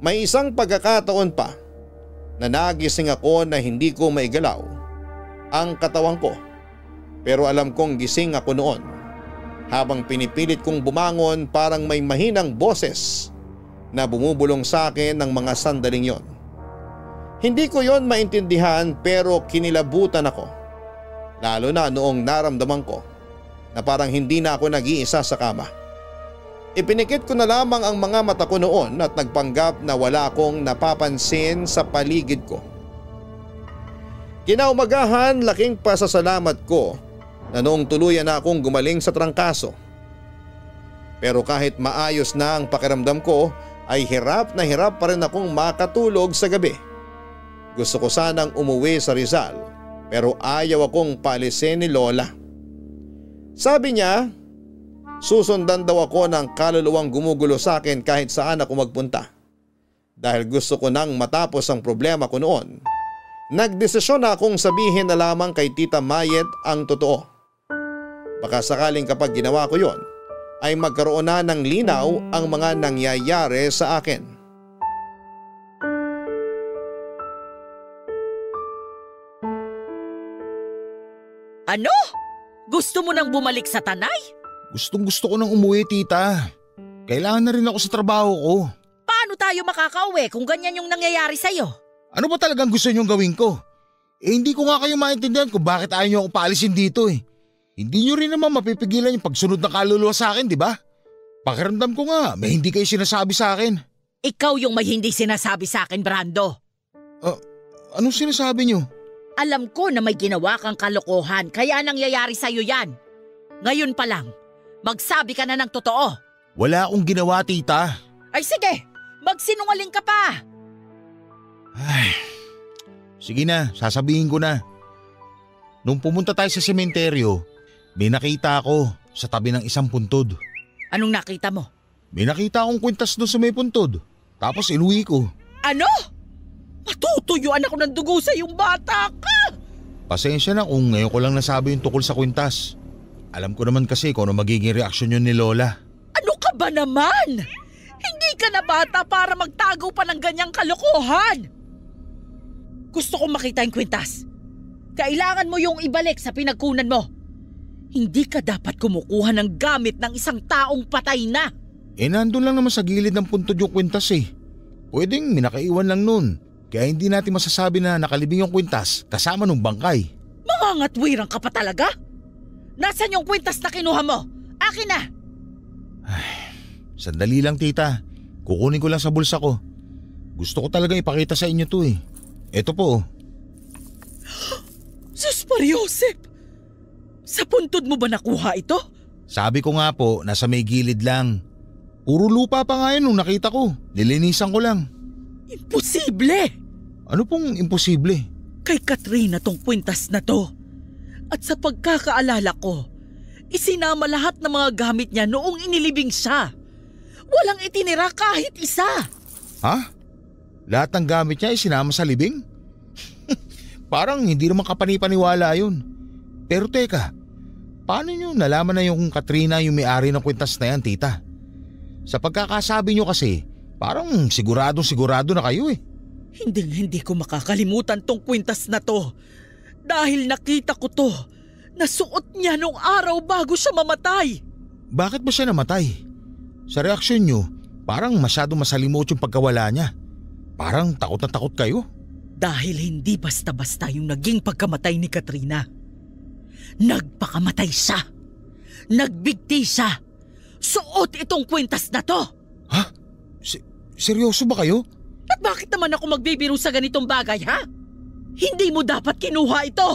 May isang pagkakataon pa na nagising ako na hindi ko maigalaw ang katawan ko pero alam kong gising ako noon. Habang pinipilit kong bumangon parang may mahinang boses na bumubulong sa akin ng mga sandaling yon. Hindi ko yon maintindihan pero kinilabutan ako. Lalo na noong naramdaman ko na parang hindi na ako nag-iisa sa kama. Ipinikit ko na lamang ang mga mata ko noon at nagpanggap na wala akong napapansin sa paligid ko. Kinaumagahan, laking pasasalamat ko na noong tuluyan na akong gumaling sa trangkaso. Pero kahit maayos na ang pakiramdam ko ay hirap na hirap pa rin akong makatulog sa gabi. Gusto ko sanang umuwi sa Rizal pero ayaw akong paalisin ni Lola. Sabi niya, susundan daw ako ng kaluluwang gumugulo sa akin kahit saan ako magpunta. Dahil gusto ko nang matapos ang problema ko noon, nagdesisyon na akong sabihin na lamang kay Tita Mayet ang totoo. Baka sakaling kapag ginawa ko yon, ay magkaroon na ng linaw ang mga nangyayari sa akin. Ano? Gusto mo nang bumalik sa Tanay? Gustong gusto ko nang umuwi, tita. Kailangan na rin ako sa trabaho ko. Paano tayo makakauwi kung ganyan yung nangyayari sa'yo? Ano ba talagang gusto niyong gawin ko? Hindi ko nga kayo maintindihan kung bakit ayaw niyo ako paalisin dito eh. Hindi niyo rin naman mapipigilan yung pagsunod ng kaluluwa sa akin, di ba? Pakiramdam ko nga, may hindi kayo sinasabi sa akin. Ikaw yung may hindi sinasabi sa akin, Brando. Anong sinasabi niyo? Alam ko na may ginawa kang kalokohan kaya nangyayari sa'yo yan. Ngayon pa lang, magsabi ka na ng totoo. Wala akong ginawa, tita. Ay sige, magsinungaling ka pa. Ay, sige na, sasabihin ko na. Nung pumunta tayo sa sementeryo, may nakita ako sa tabi ng isang puntod. Anong nakita mo? May nakita akong kwintas doon sa may puntod. Tapos inuwi ko. Ano? Matutuyuan ako ng dugo sa iyong bata ka! Pasensya na kung ngayon ko lang nasabi yung tukol sa kwintas. Alam ko naman kasi kung ano magiging reaksyon yun ni Lola. Ano ka ba naman? Hindi ka na bata para magtago pa ng ganyang kalokohan. Gusto kong makita yung kwintas. Kailangan mo yung ibalik sa pinagkunan mo. Hindi ka dapat kumukuha ng gamit ng isang taong patay na. Nandun lang naman sa gilid ng puntod yung kwintas eh. Pwedeng minakaiwan lang nun. Kaya hindi natin masasabi na nakalibing yung kwintas kasama nung bangkay. Mangangatwirang ka pa talaga? Nasaan yung kwintas na kinuha mo? Akin na! Ay, sandali lang tita. Kukunin ko lang sa bulsa ko. Gusto ko talaga ipakita sa inyo to eh. Eto po. Sus Mariosep! Sa puntod mo ba nakuha ito? Sabi ko nga po, nasa may gilid lang. Puro lupa pa nga yun nung nakita ko. Nilinisan ko lang. Imposible! Ano pong imposible? kay Katrina tong kwintas na to. At sa pagkakaalala ko, isinama lahat ng mga gamit niya noong inilibing siya. Walang itinira kahit isa. Ha? Lahat ng gamit niya isinama sa libing? Parang hindi naman kapanipaniwala yun. Pero teka, paano niyo nalaman na yung Katrina yung may-ari ng kwintas na yan, tita? Sa pagkakasabi niyo kasi, parang sigurado na kayo eh. Hindi ko makakalimutan tong kwintas na to. Dahil nakita ko to, nasuot niya nung araw bago siya mamatay. Bakit ba siya namatay? Sa reaksyon niyo, parang masyado masalimot yung pagkawala niya. Parang takot na takot kayo. Dahil hindi basta-basta yung naging pagkamatay ni Katrina. Nagpakamatay siya. Nagbigti siya. Suot itong kwintas na to. Ha? Seryoso ba kayo? At bakit naman ako magbibiro sa ganitong bagay, ha? Hindi mo dapat kinuha ito.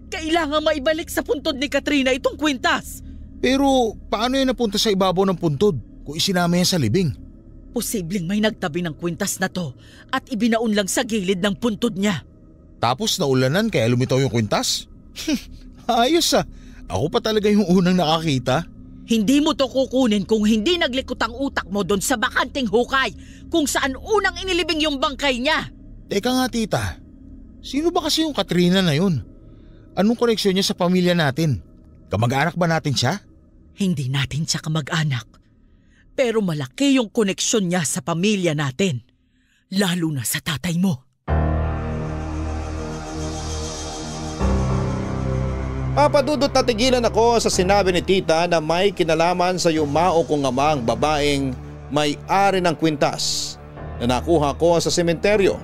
Kailangan maibalik sa puntod ni Katrina itong kwintas. Pero paano yan napunta sa ibabaw ng puntod kung isinama yan sa libing? Posibleng may nagtabi ng kwintas na to at ibinaon lang sa gilid ng puntod niya. Tapos naulanan kaya lumitaw yung kwintas? Ayos ah. Ako pa talaga yung unang nakakita. Hindi mo to kukunin kung hindi naglikot ang utak mo doon sa bakanting hukay kung saan unang inilibing yung bangkay niya. Teka nga tita, sino ba kasi yung Katrina na yun? Anong koneksyon niya sa pamilya natin? Kamag-anak ba natin siya? Hindi natin siya kamag-anak. Pero malaki yung koneksyon niya sa pamilya natin. Lalo na sa tatay mo. Papadudot na tigilan ako sa sinabi ni tita na may kinalaman sa yumao kong ama ang babaeng may-ari ng kwintas na nakuha ko sa sementeryo.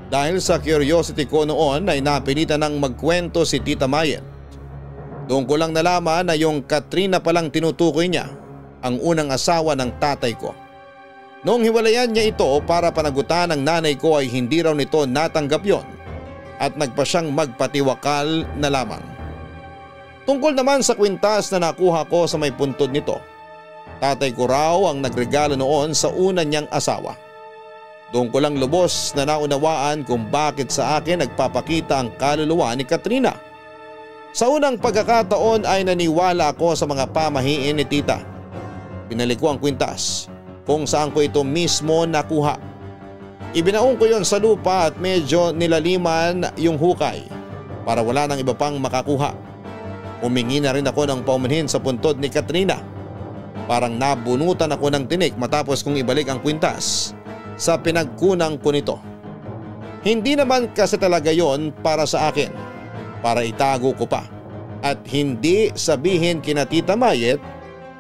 Dahil sa curiosity ko noon ay napilitan ng magkwento si Tita Mayet. Doon ko lang nalaman na yung Katrina palang tinutukoy niya ang unang asawa ng tatay ko. Noong hiwalayan niya ito para panagutan ng nanay ko ay hindi raw nito natanggap yon at nagpa siyang magpatiwakal na lamang. Tungkol naman sa kwintas na nakuha ko sa may puntod nito, tatay ko raw ang nagregalo noon sa una niyang asawa. Doon ko lang lubos na naunawaan kung bakit sa akin nagpapakita ang kaluluwa ni Katrina. Sa unang pagkakataon ay naniwala ako sa mga pamahiin ni tita. Binalik ko ang kwintas kung saan ko ito mismo nakuha. Ibinaong ko yon sa lupa at medyo nilaliman yung hukay para wala nang iba pang makakuha. Humingi na rin ako ng paumanhin sa puntod ni Katrina. Parang nabunutan ako ng tinik matapos kong ibalik ang kwintas sa pinagkunang ko nito. Hindi naman kasi talaga yon para sa akin, para itago ko pa at hindi sabihin kina Tita Mayet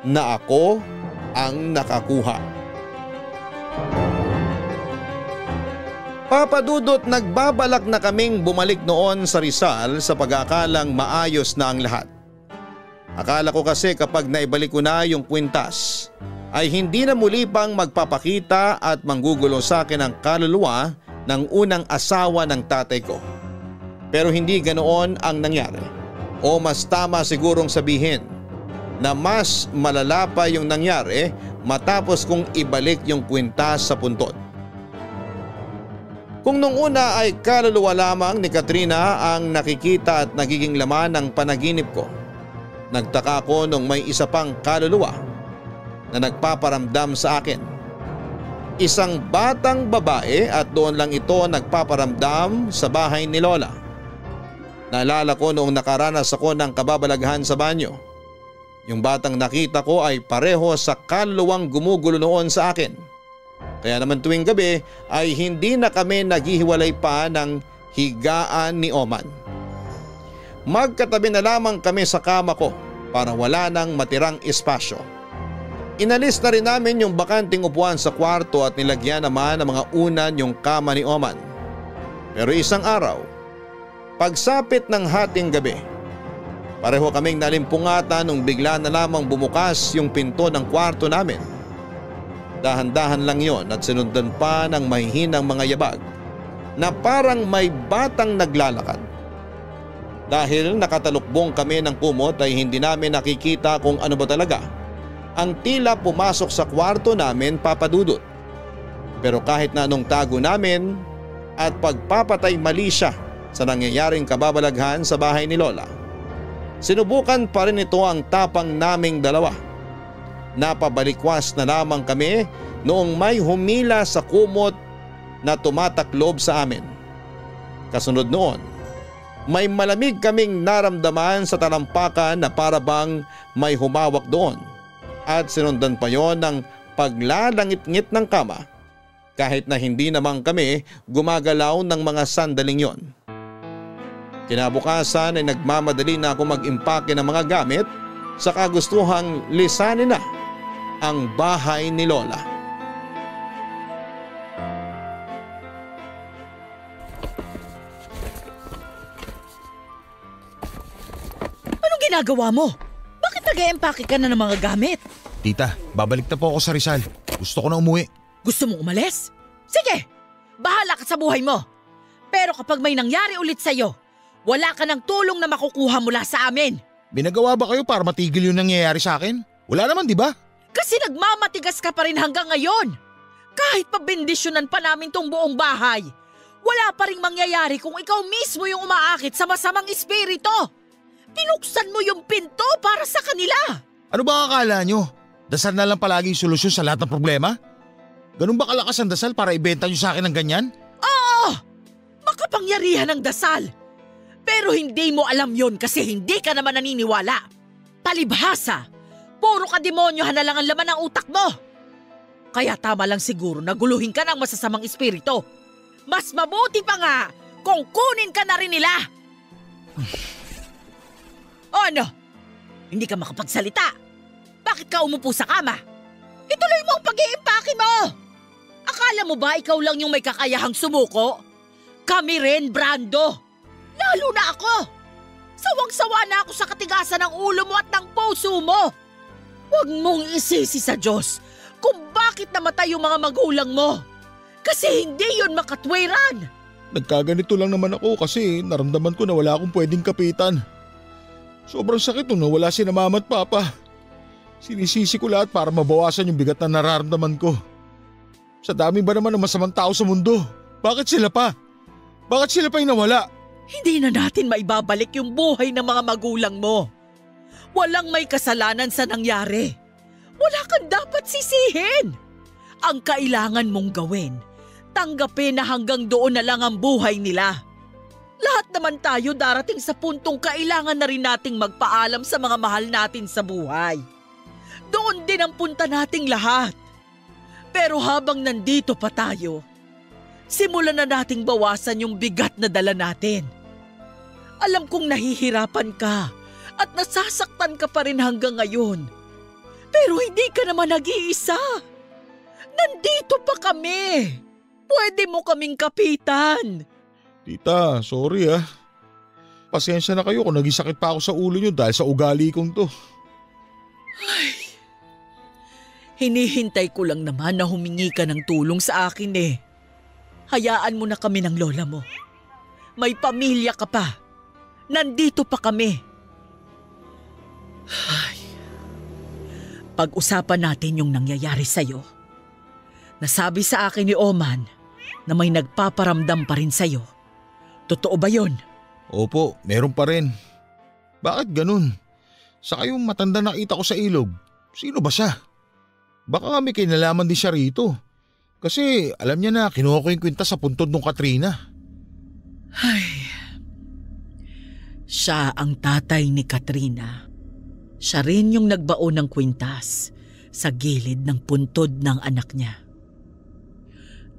na ako ang nakakuha. Papadudot, nagbabalak na kaming bumalik noon sa Rizal sa pag-aakalang maayos na ang lahat. Akala ko kasi kapag naibalik ko na yung kwintas ay hindi na muli pang magpapakita at manggugulo sa akin ang kaluluwa ng unang asawa ng tatay ko. Pero hindi ganoon ang nangyari, o mas tama sigurong sabihin na mas malala pa yung nangyari matapos kong ibalik yung kwintas sa puntod. Kung nung una ay kaluluwa lamang ni Katrina ang nakikita at nagiging laman ng panaginip ko, nagtaka ko nung may isa pang kaluluwa na nagpaparamdam sa akin. Isang batang babae at doon lang ito nagpaparamdam sa bahay ni Lola. Naalala ko noong nakaranas ako ng kababalaghan sa banyo. Yung batang nakita ko ay pareho sa kaluluwang gumugulo noon sa akin. Kaya naman tuwing gabi ay hindi na kami naghihiwalay pa ng higaan ni Oman. Magkatabi na lamang kami sa kama ko para wala nang matirang espasyo. Inalis na rin namin yung bakanting upuan sa kwarto at nilagyan naman ng mga unan yung kama ni Oman. Pero isang araw, pagsapit ng hating gabi, pareho kaming nalimpungatan nung bigla na lamang bumukas yung pinto ng kwarto namin. Dahan-dahan lang yon at sinundan pa ng mahihinang mga yabag na parang may batang naglalakad. Dahil nakatalukbong kami ng kumot ay hindi namin nakikita kung ano ba talaga ang tila pumasok sa kwarto namin, Papadudot. Pero kahit na anong tago namin at pagpapatay mali siya sa nangyayaring kababalaghan sa bahay ni Lola. Sinubukan pa rin ito ang tapang naming dalawa. Napabalikwas na lamang kami noong may humila sa kumot na tumataklob sa amin. Kasunod noon, may malamig kaming naramdaman sa talampakan na parabang may humawak doon at sinundan pa yon ng paglalangit-ngit ng kama kahit na hindi naman kami gumagalaw ng mga sandaling yon. Kinabukasan ay nagmamadali na ako mag-impake ng mga gamit sa kagustuhang lisanin na ang bahay ni Lola. Anong ginagawa mo? Bakit nag-e-empake ka na ng mga gamit? Tita, babalik na po ako sa Rizal. Gusto ko na umuwi. Gusto mong umalis? Sige, bahala ka sa buhay mo. Pero kapag may nangyari ulit sa'yo, wala ka ng tulong na makukuha mula sa amin. Binagawa ba kayo para matigil yung nangyayari sa akin? Wala naman, di ba? Kasi nagmamatigas ka pa rin hanggang ngayon. Kahit pa bendisyonan pa namin tong buong bahay, wala pa rin mangyayari kung ikaw mismo yung umaakit sa masamang espiritu. Pinuksan mo yung pinto para sa kanila. Ano ba akala nyo? Dasal na lang palagi yung solusyon sa lahat ng problema? Ganun ba kalakas ang dasal para ibenta nyo sa akin ng ganyan? Oo! Makapangyarihan ang dasal. Pero hindi mo alam yon kasi hindi ka naman naniniwala. Palibhasa, puro ka demonyohan na lang ang laman ng utak mo. Kaya tama lang siguro na guluhin ka ng masasamang espiritu. Mas mabuti pa nga kung kunin ka na rin nila. O ano? Hindi ka makapagsalita. Bakit ka umupo sa kama? Ituloy mo ang pag-iimpake mo. Akala mo ba ikaw lang yung may kakayahang sumuko? Kami rin, Brando. Lalo na ako. Sawang-sawa na ako sa katigasan ng ulo mo at ng puso mo. Huwag mong isisi sa Diyos kung bakit namatay yung mga magulang mo. Kasi hindi yun makatwiran. Nagkaganito lang naman ako kasi naramdaman ko na wala akong pwedeng kapitan. Sobrang sakit nung nawala si na mama at papa. Sinisisi ko lahat para mabawasan yung bigat na nararamdaman ko. Sa dami ba naman ng masamang tao sa mundo? Bakit sila pa? Bakit sila pa yung nawala? Hindi na natin maibabalik yung buhay ng mga magulang mo. Walang may kasalanan sa nangyari. Wala kang dapat sisihin. Ang kailangan mong gawin, tanggapin na hanggang doon na lang ang buhay nila. Lahat naman tayo darating sa puntong kailangan na rin nating magpaalam sa mga mahal natin sa buhay. Doon din ang punta nating lahat. Pero habang nandito pa tayo, simulan na nating bawasan yung bigat na dala natin. Alam kong nahihirapan ka at nasasaktan ka pa rin hanggang ngayon. Pero hindi ka naman nag-iisa. Nandito pa kami. Pwede mo kaming kapitan. Tita, sorry ah. Pasensya na kayo kung naging sakit pa ako sa ulo nyo dahil sa ugali kong to. Ay, hinihintay ko lang naman na humingi ka ng tulong sa akin eh. Hayaan mo na kami ng lola mo. May pamilya ka pa. Nandito pa kami. Ay, pag-usapan natin yung nangyayari sa'yo. Nasabi sa akin ni Oman na may nagpaparamdam pa rin sa'yo. Totoo ba yun? Opo, meron pa rin. Bakit ganun? Saka yung matanda nakita ko sa ilog, sino ba siya? Baka nga may kinalaman din siya rito. Kasi alam niya na kinuha ko yung kwintas sa puntod ng Katrina. Ay, siya ang tatay ni Katrina. Siya rin yung nagbaon ng kwintas sa gilid ng puntod ng anak niya.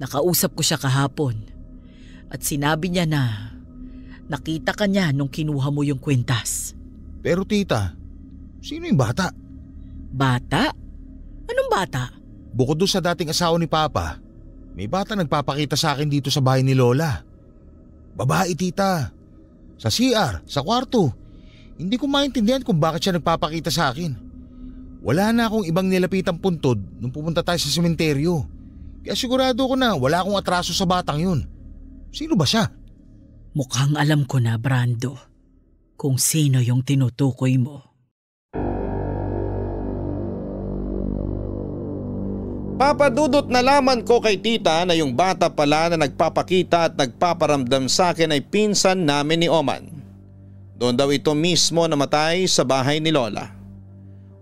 Nakausap ko siya kahapon at sinabi niya na nakita ka niya nung kinuha mo yung kwintas. Pero tita, sino yung bata? Bata? Anong bata? Bukod doon sa dating asawa ni Papa, may bata nagpapakita sa akin dito sa bahay ni Lola. Babae tita. Sa CR, sa kwarto. Hindi ko maintindihan kung bakit siya nagpapakita sa akin. Wala na akong ibang nilapitang puntod nung pumunta tayo sa sementeryo. Kaya sigurado ko na wala akong atraso sa batang yun. Sino ba siya? Mukhang alam ko na, Brando, kung sino yung tinutukoy mo. Napapadudot na laman ko kay tita na yung bata pala na nagpapakita at nagpaparamdam sa akin ay pinsan namin ni Oman. Doon daw ito mismo namatay sa bahay ni Lola.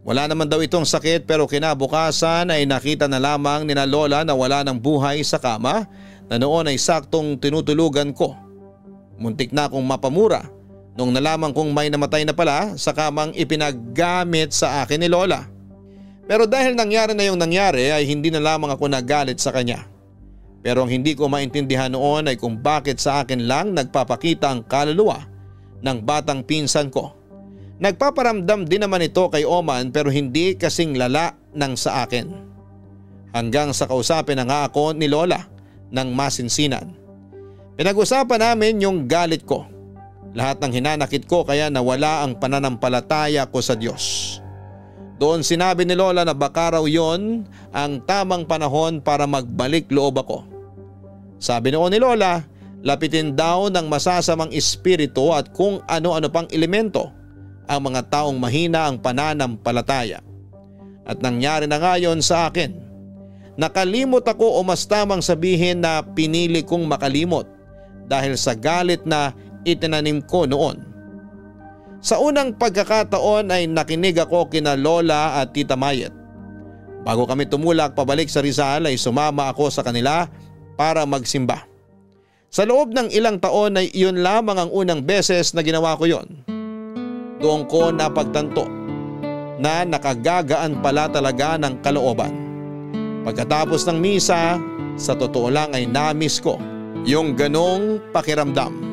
Wala naman daw itong sakit pero kinabukasan ay nakita na lamang ni na Lola na wala ng buhay sa kama na noon ay saktong tinutulugan ko. Muntik na akong mapamura nung nalaman kong may namatay na pala sa kamang ipinaggamit sa akin ni Lola. Pero dahil nangyari na yung nangyari ay hindi na lamang ako nagalit sa kanya. Pero ang hindi ko maintindihan noon ay kung bakit sa akin lang nagpapakita ang kaluluwa ng batang pinsan ko. Nagpaparamdam din naman ito kay Oman pero hindi kasing lala ng sa akin. Hanggang sa kausapin na nga ako ni Lola ng masinsinan. Pinag-usapan namin yung galit ko. Lahat ng hinanakit ko kaya nawala ang pananampalataya ko sa Diyos. Doon sinabi ni Lola na baka raw yon ang tamang panahon para magbalik loob ako. Sabi noon ni Lola, lapitin daw ng masasamang espiritu at kung ano-ano pang elemento ang mga taong mahina ang pananampalataya. At nangyari na nga yon sa akin. Nakalimot ako o mas tamang sabihin na pinili kong makalimot dahil sa galit na itinanim ko noon. Sa unang pagkakataon ay nakinig ako kina Lola at Tita Mayet. Bago kami tumulak pabalik sa Rizal ay sumama ako sa kanila para magsimba. Sa loob ng ilang taon ay iyon lamang ang unang beses na ginawa ko yon. Doon ko napagtanto na nakagagaan pala talaga ng kalooban. Pagkatapos ng misa, sa totoo lang ay na-miss ko yung ganong pakiramdam.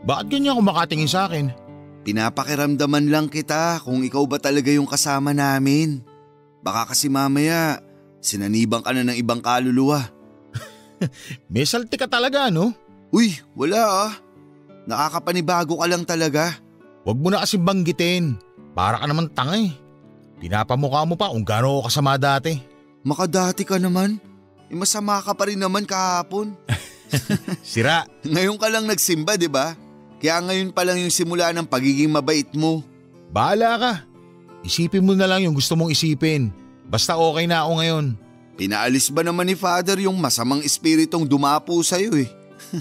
Bakit ganyan kumakatingin sa akin? Pinapakiramdaman lang kita kung ikaw ba talaga yung kasama namin. Baka kasi mamaya sinanibang ka na ng ibang kaluluwa. May salti ka talaga, no? Uy, wala ah. Nakakapanibago ka lang talaga. Huwag mo na kasi banggitin. Para ka naman tanga eh. Pinapamukha mo pa kung gaano ako kasama dati. Makadati ka naman. Masama ka pa rin naman kahapon. Sira. Ngayon ka lang nagsimba, di ba? Kaya ngayon pa lang yung simula ng pagiging mabait mo. Bahala ka. Isipin mo na lang yung gusto mong isipin. Basta okay na ako ngayon. Pinaalis ba naman ni Father yung masamang espiritong dumapo sa'yo eh?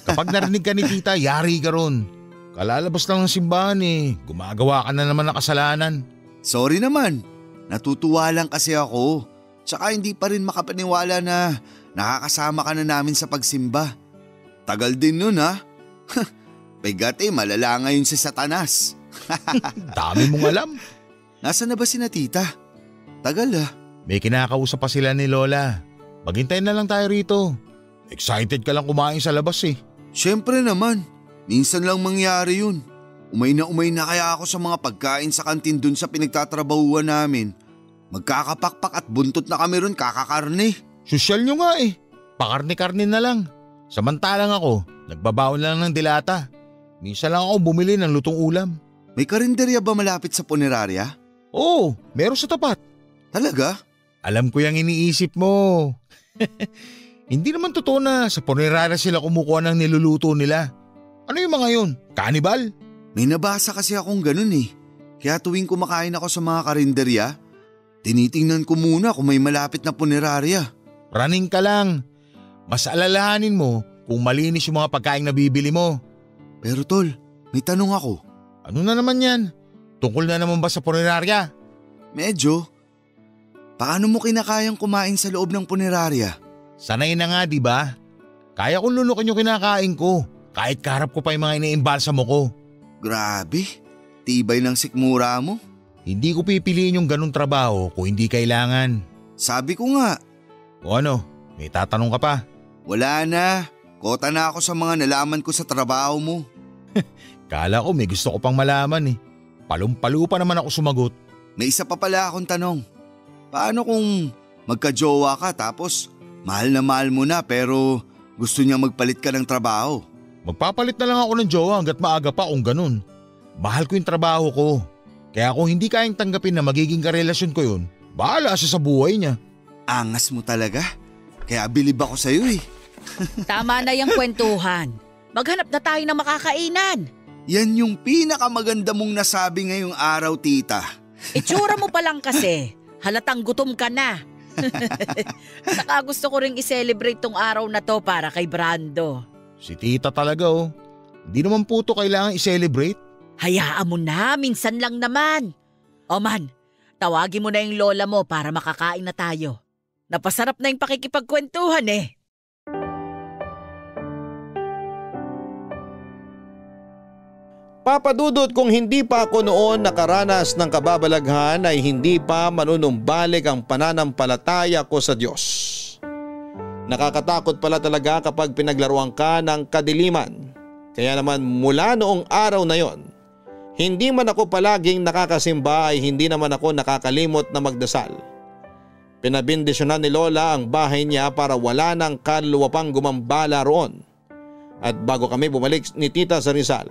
Kapag narinig ka ni tita, yari ka ron. Kalalabas lang ng simbahan eh. Gumagawa ka na naman ng kasalanan. Sorry naman. Natutuwa lang kasi ako. Tsaka hindi pa rin makapaniwala na nakakasama ka na namin sa pagsimba. Tagal din nun ha. Bigat eh, malala ngayon si Satanas. Dami mong alam. Nasaan na ba si na tita? Tagal ah. May kinakausap pa sila ni Lola. Maghintay na lang tayo rito. Excited ka lang kumain sa labas eh. Siyempre naman. Minsan lang mangyari yun. Umay na kaya ako sa mga pagkain sa kantin dun sa pinagtatrabahuan namin. Magkakapakpak at buntot na kami ron kakakarne. Sosyal nyo nga eh. Pakarne-karne na lang. Samantalang ako, nagbabaon lang ng dilata. Minsan lang ako bumili ng lutong ulam. May karinderya ba malapit sa punerarya? Oo, meron sa tapat. Talaga? Alam ko yung iniisip mo. Hindi naman totoo na sa punerarya sila kumukuha ng niluluto nila. Ano yung mga yun? Cannibal? May nabasa kasi akong ganun eh. Kaya tuwing kumakain ako sa mga karinderya, tinitingnan ko muna kung may malapit na punerarya. Running ka lang. Mas alalahanin mo kung malinis yung mga pagkain na bibili mo. Pero tol, may tanong ako. Ano na naman yan? Tungkol na naman ba sa punerarya? Medyo. Paano mo kinakayang kumain sa loob ng punerarya? Sanay na nga, di ba? Kaya kong lulukin yung kinakain ko. Kahit kaharap ko pa yung mga iniimbalsa mo ko. Grabe, tibay ng sikmura mo. Hindi ko pipiliin yung ganung trabaho kung hindi kailangan. Sabi ko nga. O ano, may tatanong ka pa? Wala na, kota na ako sa mga nalaman ko sa trabaho mo. Kala ko may gusto ko pang malaman eh. Palumpalo pa naman ako sumagot. May isa pa pala akong tanong. Paano kung magka-jowa ka tapos mahal na mahal mo na pero gusto niya magpalit ka ng trabaho? Magpapalit na lang ako ng jowa hanggat maaga pa kung ganun. Mahal ko yung trabaho ko. Kaya kung hindi kayang tanggapin na magiging karelasyon ko yun, bahala siya sa buhay niya. Angas mo talaga. Kaya bilib ako sa'yo eh. Tama na yung kwentuhan. Maghanap na tayo ng makakainan. Yan yung pinakamaganda mong nasabi ngayong araw, tita. Itsura mo pa lang kasi. Halatang gutom ka na. Saka gusto ko ring i-celebrate tong araw na to para kay Brando. Si tita talaga oh. Hindi naman po to kailangan i-celebrate. Hayaan mo na, minsan lang naman. O man, tawagin mo na yung lola mo para makakain na tayo. Napasarap na yung pakikipagkwentuhan eh. Papa Dudut, kung hindi pa ako noon nakaranas ng kababalaghan ay hindi pa manunumbalik ang pananampalataya ko sa Diyos. Nakakatakot pala talaga kapag pinaglaruan ka ng kadiliman. Kaya naman mula noong araw na yon, hindi man ako palaging nakakasimba ay hindi naman ako nakakalimot na magdasal. Pinabindisyonan ni Lola ang bahay niya para wala ng kaluluwa pang gumambala roon. At bago kami bumalik ni Tita sa Rizal,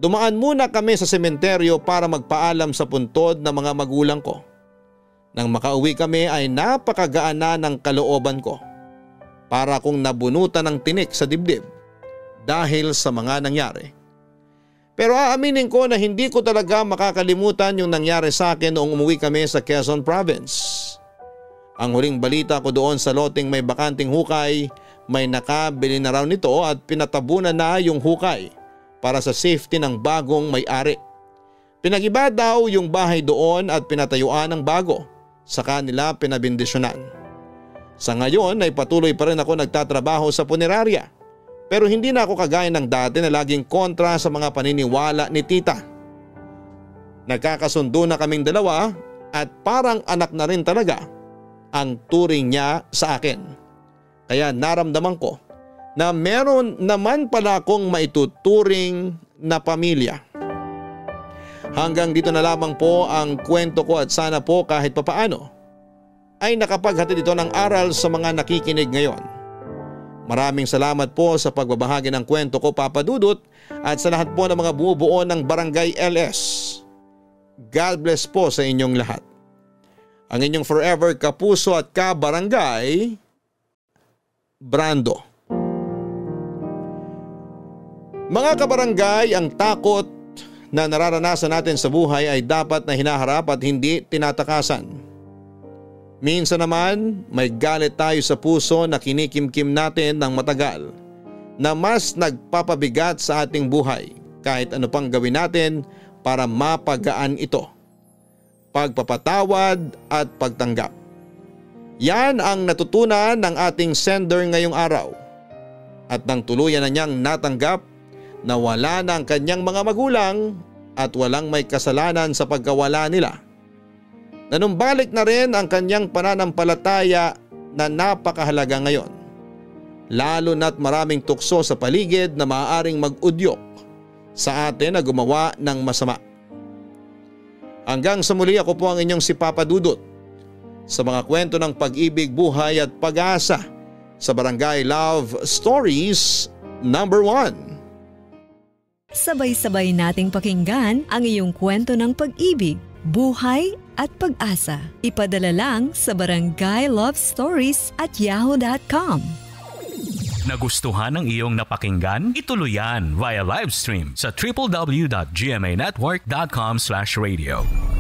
dumaan muna kami sa sementeryo para magpaalam sa puntod ng mga magulang ko. Nang makauwi kami ay napakagaan na ng kalooban ko. Para akong nabunutan ng tinik sa dibdib dahil sa mga nangyari. Pero aaminin ko na hindi ko talaga makakalimutan yung nangyari sa akin noong umuwi kami sa Quezon Province. Ang huling balita ko doon sa loteng may bakanting hukay, may nakabili na raw nito at pinatabunan na yung hukay para sa safety ng bagong may-ari. Pinagiba daw yung bahay doon at pinatayuan ng bago, saka nila pinabindisyonan. Sa ngayon ay patuloy pa rin ako nagtatrabaho sa punerarya. Pero hindi na ako kagaya ng dati na laging kontra sa mga paniniwala ni tita. Nagkakasundo na kaming dalawa at parang anak na rin talaga ang turing niya sa akin. Kaya naramdaman ko na meron naman pala akong maituturing na pamilya. Hanggang dito na lamang po ang kwento ko at sana po kahit papaano ay nakapaghatid ito ng aral sa mga nakikinig ngayon. Maraming salamat po sa pagbabahagi ng kwento ko, Papa Dudut, at sa lahat po ng mga bumubuo ng Barangay LS. God bless po sa inyong lahat. Ang inyong forever kapuso at kabarangay, Brando. Mga kabarangay, ang takot na nararanasan natin sa buhay ay dapat na hinaharap at hindi tinatakasan. Minsan naman may galit tayo sa puso na kinikimkim natin ng matagal na mas nagpapabigat sa ating buhay kahit ano pang gawin natin para mapagaan ito. Pagpapatawad at pagtanggap. Yan ang natutunan ng ating sender ngayong araw. At nang tuluyan na niyang natanggap na wala na ang kanyang mga magulang at walang may kasalanan sa pagkawala nila. Nanumbalik na rin ang kanyang pananampalataya na napakahalaga ngayon. Lalo na't maraming tukso sa paligid na maaaring mag-udyok sa atin na gumawa ng masama. Hanggang sa muli, ako po ang inyong si Papa Dudut sa mga kwento ng pag-ibig, buhay at pag-asa sa Barangay Love Stories #1. Sabay-sabay nating pakinggan ang iyong kwento ng pag-ibig, buhay at pag-asa. Ipadala lang sa barangaylovestories@yahoo.com. Nagustuhan ng iyong napakinggan? Ituloy yan via live stream sa www.gmanetwork.com/radio.